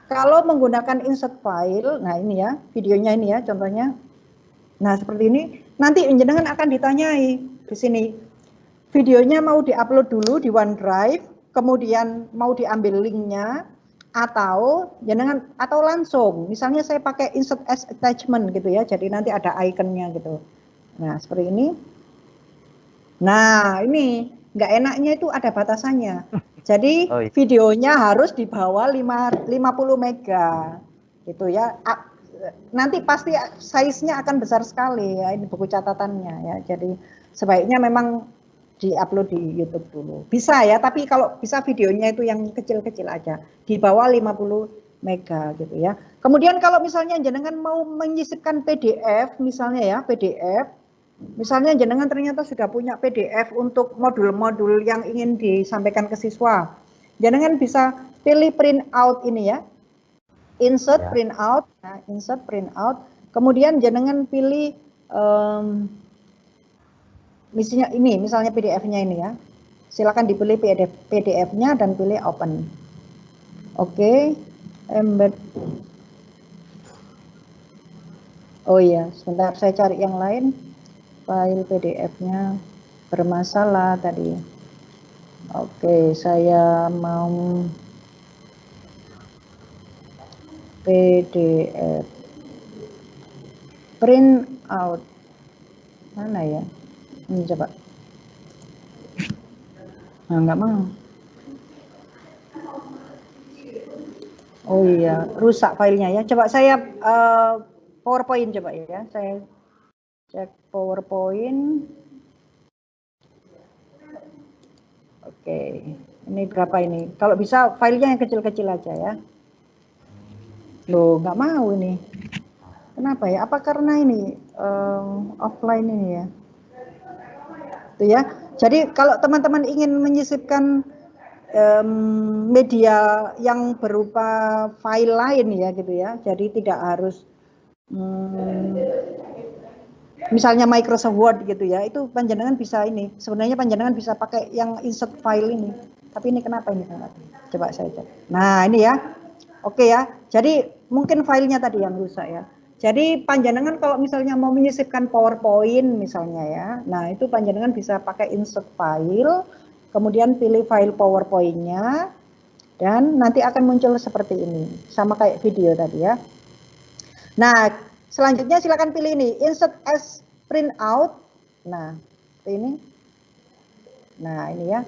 S4: Kalau menggunakan insert file, nah ini ya, videonya ini ya contohnya. Nah seperti ini, nanti panjenengan akan ditanyai di sini. Videonya mau diupload dulu di OneDrive, kemudian mau diambil linknya, atau jenengan atau langsung misalnya saya pakai insert as attachment gitu ya, jadi nanti ada ikonnya gitu. Nah seperti ini. Nah ini nggak enaknya itu ada batasannya, jadi
S1: Oh, iya.
S4: videonya harus di bawah 50 mega gitu ya. Nanti pasti size-nya akan besar sekali ya, ini buku catatannya ya, jadi sebaiknya memang di-upload di YouTube dulu. Bisa ya, tapi kalau bisa videonya itu yang kecil-kecil aja, di bawah 50 mega gitu ya. Kemudian kalau misalnya jenengan mau menyisipkan PDF misalnya ya, PDF, misalnya jenengan ternyata sudah punya PDF untuk modul-modul yang ingin disampaikan ke siswa, jenengan bisa pilih print out ini ya, insert
S1: Ya.
S4: print out, nah, insert print out, kemudian jenengan pilih misalnya PDF-nya ini ya, silakan dipilih PDF-nya dan pilih open. Oke, embed. Oh iya, sebentar saya cari yang lain. File PDF-nya bermasalah tadi. Oke, saya mau PDF print out. Mana ya? Ini coba. Nah, nggak mau. Oh iya, rusak filenya ya. Coba saya PowerPoint coba ya. Saya cek PowerPoint. Oke, ini berapa ini? Kalau bisa filenya yang kecil-kecil aja ya. Loh, nggak mau ini. Kenapa ya? Apa karena ini offline ini ya? Tuh ya. Jadi kalau teman-teman ingin menyisipkan media yang berupa file lain ya gitu ya. Jadi tidak harus misalnya Microsoft Word gitu ya. Itu panjenengan bisa ini. Sebenarnya panjenengan bisa pakai yang insert file ini. Tapi ini kenapa ini? Coba saya cek. Nah, ini ya. Oke ya. Jadi mungkin filenya tadi yang rusak ya. Jadi panjenengan kalau misalnya mau menyisipkan PowerPoint misalnya ya, nah itu panjenengan bisa pakai insert file, kemudian pilih file PowerPoint-nya, dan nanti akan muncul seperti ini, sama kayak video tadi ya. Nah, selanjutnya silakan pilih ini, insert as printout. Nah, ini. Nah, ini ya.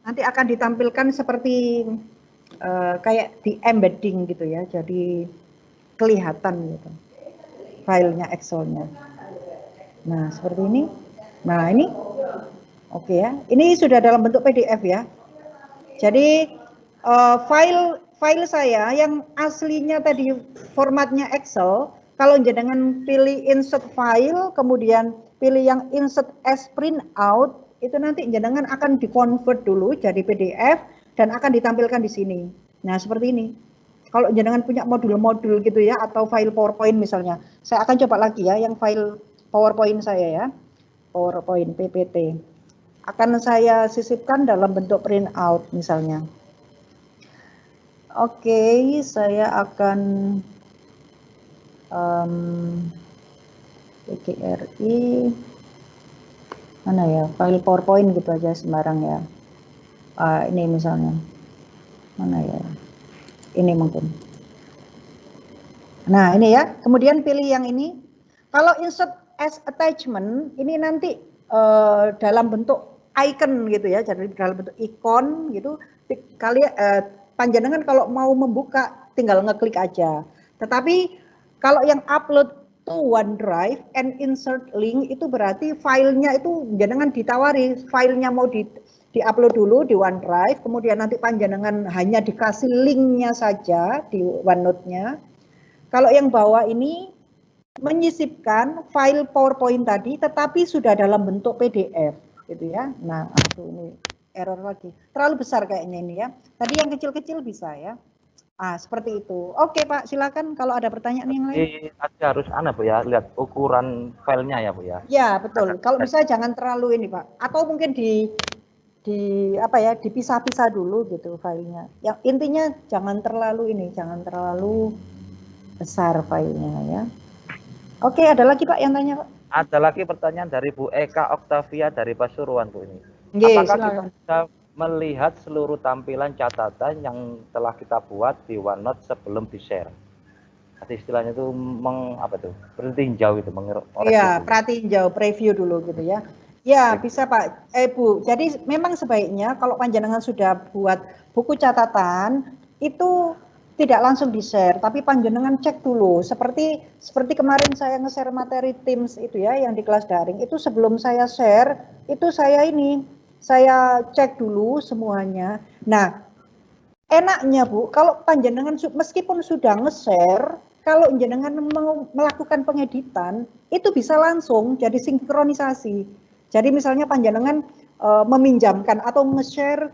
S4: Nanti akan ditampilkan seperti kayak di embedding gitu ya, jadi kelihatan gitu filenya Excel-nya. Nah seperti ini. Nah ini oke ya, ini sudah dalam bentuk PDF ya. Jadi file saya yang aslinya tadi formatnya Excel, kalau jenengan pilih insert file kemudian pilih yang insert as printout, itu nanti jenengan akan di-convert dulu jadi PDF dan akan ditampilkan di sini. Nah seperti ini. Kalau jenengan punya modul-modul gitu ya, atau file PowerPoint misalnya, saya akan coba lagi ya yang file PowerPoint saya ya, PowerPoint PPT, akan saya sisipkan dalam bentuk printout misalnya. Oke, saya akan PGRI, mana ya, file PowerPoint gitu aja sembarang ya. Ini misalnya, mana ya? Ini mungkin. Nah ini ya, kemudian pilih yang ini. Kalau insert as attachment, ini nanti dalam bentuk icon gitu ya, jadi dalam bentuk ikon gitu. Panjenengan kalau mau membuka tinggal ngeklik aja. Tetapi kalau yang upload to OneDrive and insert link itu berarti filenya itu jenengan ditawari, filenya mau di-upload dulu di OneDrive, kemudian nanti panjenengan hanya dikasih linknya saja di OneNote-nya. Kalau yang bawah ini menyisipkan file PowerPoint tadi, tetapi sudah dalam bentuk PDF, gitu ya. Nah, ini error lagi. Terlalu besar kayaknya ini ya. Tadi yang kecil-kecil bisa ya. Seperti itu. Oke Pak, silakan kalau ada pertanyaan yang lain.
S1: Jadi harus Bu ya, lihat ukuran filenya ya Bu ya.
S4: Ya betul. Kalau bisa jangan terlalu ini Pak. Atau mungkin dipisah-pisah dulu gitu filenya. Yang intinya jangan terlalu besar filenya ya. Oke, ada lagi Pak yang tanya Pak?
S1: Ada lagi pertanyaan dari Bu Eka Oktavia dari Pasuruan Bu ini.
S4: Nggih,
S1: Apakah
S4: silakan.
S1: kita bisa melihat seluruh tampilan catatan yang telah kita buat di OneNote sebelum di-share. Jadi istilahnya itu bertinjau itu,
S4: Iya, pratinjau, preview dulu gitu ya. Ya, bisa Pak, Bu. Jadi memang sebaiknya kalau panjenengan sudah buat buku catatan, itu tidak langsung di-share, tapi panjenengan cek dulu. Seperti kemarin saya nge-share materi Teams itu ya, yang di kelas daring, itu sebelum saya share, itu saya cek dulu semuanya. Nah, enaknya Bu, kalau panjenengan meskipun sudah nge-share, kalau jenengan mau melakukan pengeditan, itu bisa langsung jadi sinkronisasi. Jadi misalnya panjenengan meminjamkan atau nge-share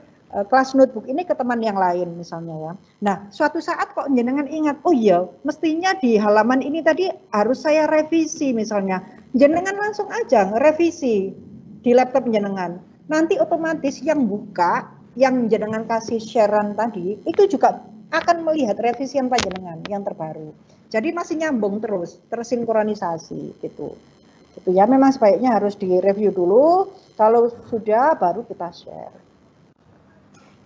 S4: kelas notebook ini ke teman yang lain misalnya ya. Nah, suatu saat kok jenengan ingat, oh iya, mestinya di halaman ini tadi harus saya revisi misalnya. Jenengan langsung aja revisi di laptop jenengan. Nanti otomatis yang buka, yang jenengan kasih sharean tadi, itu juga akan melihat revisian panjenengan yang terbaru. Jadi masih nyambung terus, tersinkronisasi gitu. Gitu ya, memang sebaiknya harus direview dulu, kalau sudah baru kita share.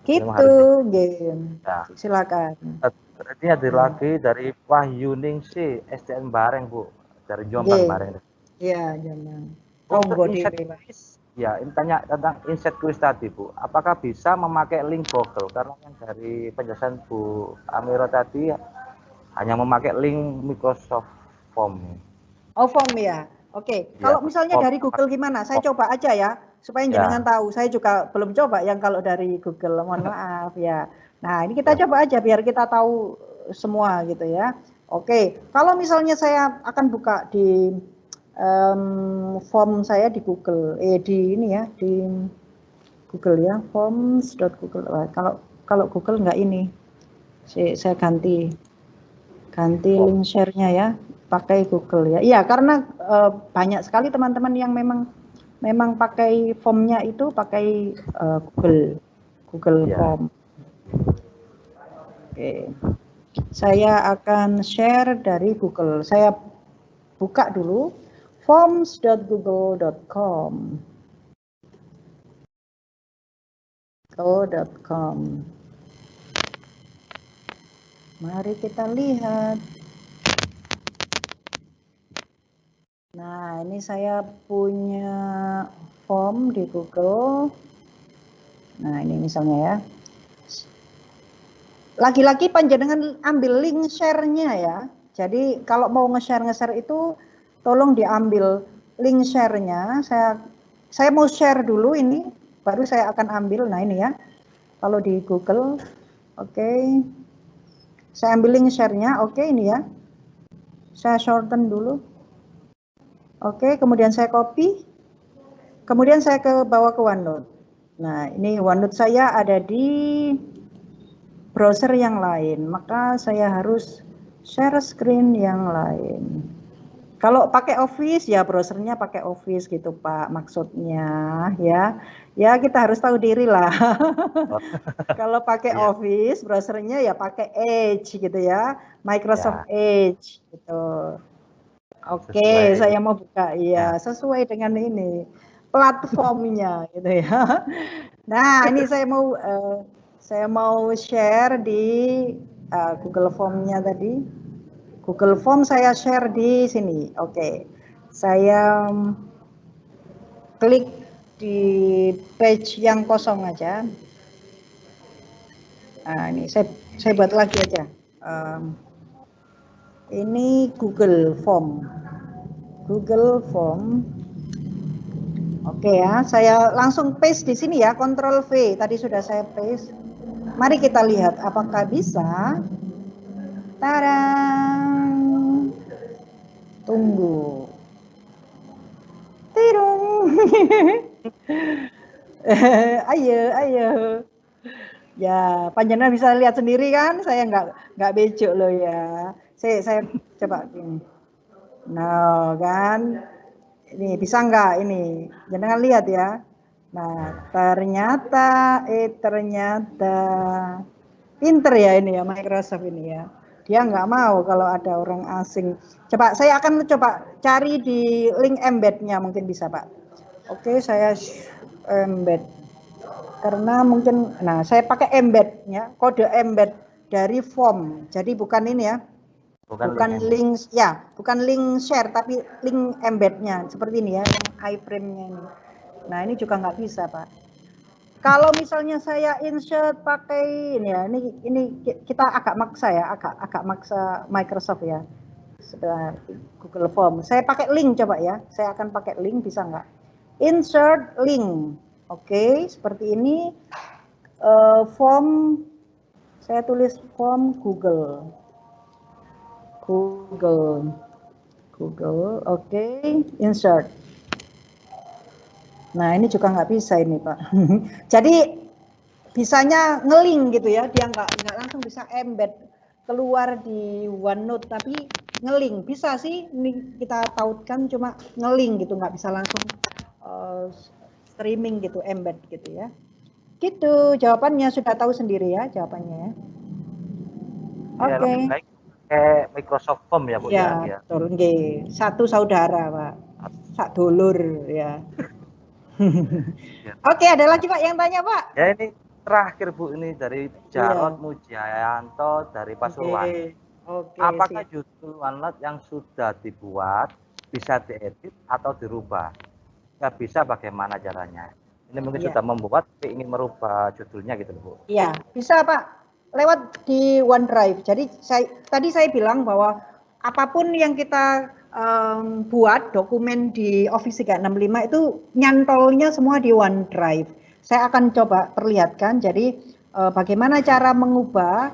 S4: Gitu, Game.
S1: Ya.
S4: Silakan.
S1: Berarti ada lagi dari Wahyuningsi SDN Bareng, Bu. Dari Jombang Bareng.
S4: Iya, Jombang.
S1: Untuk ya, ini tanya tentang inset quiz tadi, Bu. Apakah bisa memakai link Google? Karena yang dari penjelasan Bu Amiro tadi hanya memakai link Microsoft Form.
S4: Oh, Form ya. Oke. Ya, kalau misalnya dari Google gimana? Saya coba aja ya, supaya jenengan tahu. Saya juga belum coba yang kalau dari Google, mohon maaf ya. Nah, ini kita coba aja biar kita tahu semua gitu ya. Oke. Kalau misalnya saya akan buka di form saya di Google, di ini ya, di Google ya, forms.google. Kalau Google nggak ini, saya ganti link share-nya ya, pakai Google ya. Iya, karena banyak sekali teman-teman yang memang pakai formnya itu pakai Google Form. Oke, saya akan share dari Google. Saya buka dulu. forms.google.com. Mari kita lihat. Nah, ini saya punya form di Google. Nah, ini misalnya ya. Lagi-lagi panjenengan ambil link share-nya ya. Jadi kalau mau nge-share itu tolong diambil link share-nya. Saya mau share dulu ini, baru saya akan ambil. Nah, ini ya. Kalau di Google, oke. Saya ambil link share-nya, oke ini ya. Saya shorten dulu. Oke, kemudian saya copy. Kemudian saya bawa ke OneNote. Nah, ini OneNote saya ada di browser yang lain, maka saya harus share screen yang lain. Kalau pakai Office ya browsernya pakai Office gitu Pak, maksudnya ya. Ya kita harus tahu diri lah. Kalau pakai Office browsernya ya pakai Edge gitu ya, Microsoft Edge gitu. Oke, saya mau buka ya sesuai dengan ini platformnya gitu ya. Nah ini saya mau share di Google Form-nya tadi. Google Form saya share di sini. Oke. Saya klik di page yang kosong aja. Nah, ini saya buat lagi aja. Ini Google Form. Google Form. Oke ya, saya langsung paste di sini ya, Ctrl V. Tadi sudah saya paste. Mari kita lihat apakah bisa. Tarang. Tunggu. Tirung. Ayo. Ya, panjenengan bisa lihat sendiri kan? Saya nggak becok loh ya. Saya coba gini. Nah, kan. Ini bisa nggak ini? Jangan lihat ya. Nah, ternyata pinter ya ini ya Microsoft ini ya. Dia nggak mau kalau ada orang asing. Coba saya akan coba cari di link embed-nya mungkin bisa Pak. Oke, saya embed. Karena mungkin, nah saya pakai embed ya, kode embed dari form. Jadi bukan ini ya, bukan link ya, bukan link share tapi link embednya seperti ini ya, yang iframe-nya ini. Nah ini juga nggak bisa Pak. Kalau misalnya saya insert pakai ini ya, ini kita agak maksa ya, agak maksa Microsoft ya. Sudah Google Form. Saya pakai link coba ya. Saya akan pakai link, bisa nggak? Insert link. Oke, seperti ini. Form, saya tulis form Google. Oke, insert. Nah ini juga nggak bisa ini Pak. Jadi bisanya ngeling gitu ya, dia nggak langsung bisa embed keluar di OneNote, tapi ngeling bisa sih. Ini kita tautkan cuma ngeling gitu, nggak bisa langsung streaming gitu, embed gitu ya. Gitu jawabannya, sudah tahu sendiri ya jawabannya ya. Oke.
S1: Lebih baik kayak Microsoft Form ya Bu ya.
S4: Ya, betul nggih. Satu saudara Pak. Sak dulur ya. Oke, ada lagi Pak yang tanya Pak?
S1: Ya ini terakhir Bu, ini dari Jarod Mujianto dari Pasuruan.
S4: Oke,
S1: apakah judul OneNote yang sudah dibuat bisa diedit atau dirubah? Nggak bisa, bagaimana caranya? Ini mungkin sudah membuat tapi ingin merubah judulnya gitu Bu.
S4: Iya, bisa Pak. Lewat di OneDrive. Jadi tadi saya bilang bahwa apapun yang kita buat dokumen di Office 365 itu nyantolnya semua di OneDrive. Saya akan coba perlihatkan. Jadi bagaimana cara mengubah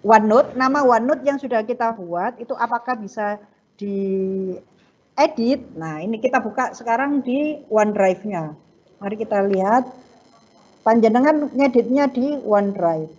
S4: OneNote, nama OneNote yang sudah kita buat itu apakah bisa diedit. Nah, ini kita buka sekarang di OneDrive-nya. Mari kita lihat. Panjenengan ngeditnya di OneDrive.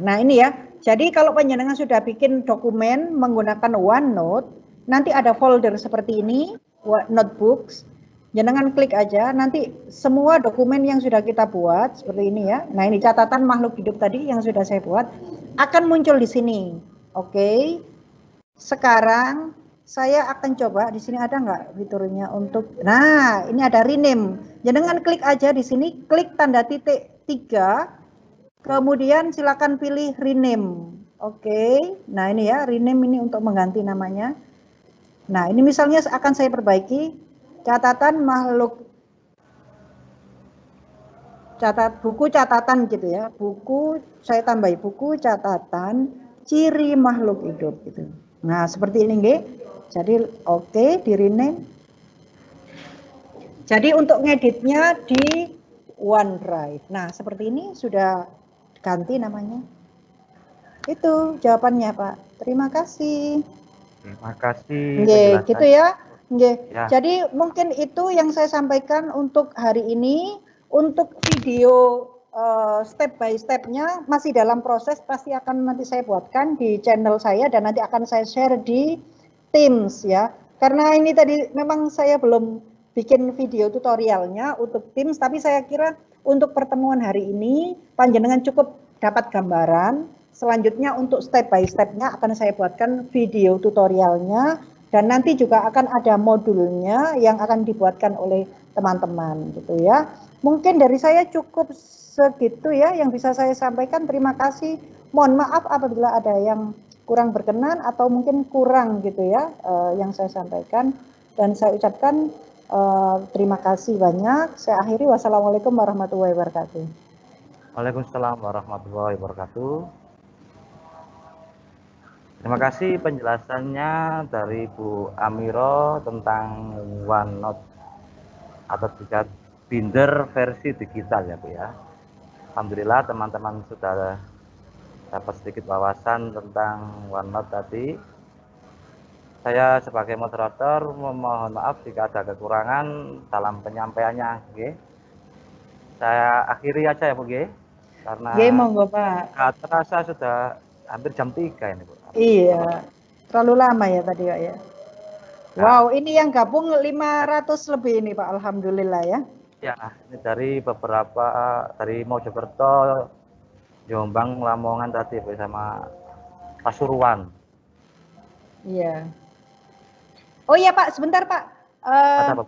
S4: Nah, ini ya. Jadi kalau panjenengan sudah bikin dokumen menggunakan OneNote, nanti ada folder seperti ini, notebooks. Jenengan klik aja, nanti semua dokumen yang sudah kita buat seperti ini ya. Nah, ini catatan makhluk hidup tadi yang sudah saya buat akan muncul di sini. Oke. Sekarang saya akan coba di sini, ada nggak fiturnya untuk, nah ini ada rename. Jangan klik aja di sini, klik tanda titik 3, kemudian silakan pilih rename. Oke, nah ini ya rename ini untuk mengganti namanya. Nah ini misalnya akan saya perbaiki, catatan makhluk, buku catatan gitu ya, buku saya tambahi buku catatan ciri makhluk hidup gitu. Nah seperti ini nggih. Jadi oke, di rename. Jadi untuk ngeditnya di OneDrive. Nah seperti ini sudah ganti namanya. Itu jawabannya Pak. Terima kasih.
S1: Terima kasih.
S4: Nggih, gitu ya. Nggih. Ya. Jadi mungkin itu yang saya sampaikan untuk hari ini. Untuk video step by stepnya masih dalam proses, pasti akan nanti saya buatkan di channel saya dan nanti akan saya share di Teams ya. Karena ini tadi memang saya belum bikin video tutorialnya untuk Teams, tapi saya kira untuk pertemuan hari ini panjenengan cukup dapat gambaran. Selanjutnya untuk step by stepnya akan saya buatkan video tutorialnya dan nanti juga akan ada modulnya yang akan dibuatkan oleh teman-teman gitu ya. Mungkin dari saya cukup segitu ya yang bisa saya sampaikan. Terima kasih. Mohon maaf apabila ada yang kurang berkenan atau mungkin kurang gitu ya yang saya sampaikan, dan saya ucapkan terima kasih banyak. Saya akhiri, wassalamualaikum warahmatullahi wabarakatuh.
S1: Waalaikumsalam warahmatullahi wabarakatuh. Terima kasih penjelasannya dari Bu Amiro tentang OneNote atau juga binder versi digital ya Bu ya. Alhamdulillah teman-teman sudah dapat sedikit wawasan tentang OneNote tadi. Saya sebagai moderator memohon maaf jika ada kekurangan dalam penyampaiannya. Okay. Saya akhiri aja ya Bu, karena
S4: monggo Pak.
S1: terasa sudah hampir jam 3 ini Bu.
S4: Iya, terlalu lama ya tadi Pak ya. Wow, ini yang gabung 500 lebih ini Pak, alhamdulillah ya.
S1: Ya, ini dari beberapa, dari
S4: Iya. Oh iya Pak, sebentar Pak.
S1: Ada apa?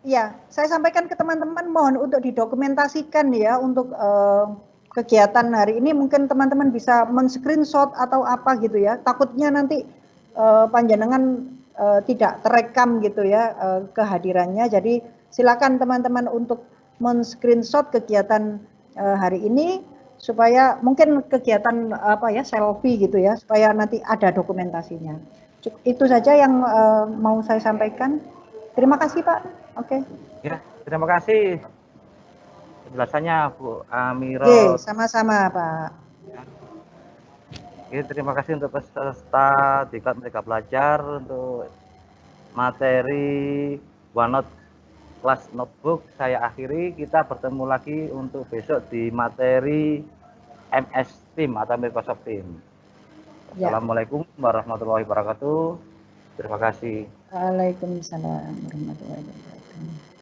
S4: Ya, saya sampaikan ke teman-teman mohon untuk didokumentasikan ya untuk kegiatan hari ini. Mungkin teman-teman bisa men-screenshot atau apa gitu ya. Takutnya nanti panjenengan tidak terekam gitu ya kehadirannya. Jadi silakan teman-teman untuk men-screenshot kegiatan hari ini supaya mungkin kegiatan apa ya selfie gitu ya supaya nanti ada dokumentasinya. Itu saja yang mau saya sampaikan. Terima kasih Pak. Oke.
S1: Ya, terima kasih penjelasannya Bu Amiro.
S4: Oke, sama-sama Pak.
S1: Oke, terima kasih untuk peserta Diklat Merdeka Belajar untuk materi OneNote kelas notebook saya akhiri. Kita bertemu lagi untuk besok di materi MS Team atau Microsoft Team.
S4: Ya.
S1: Assalamualaikum warahmatullahi wabarakatuh. Terima kasih.
S4: Waalaikumsalam warahmatullahi wabarakatuh.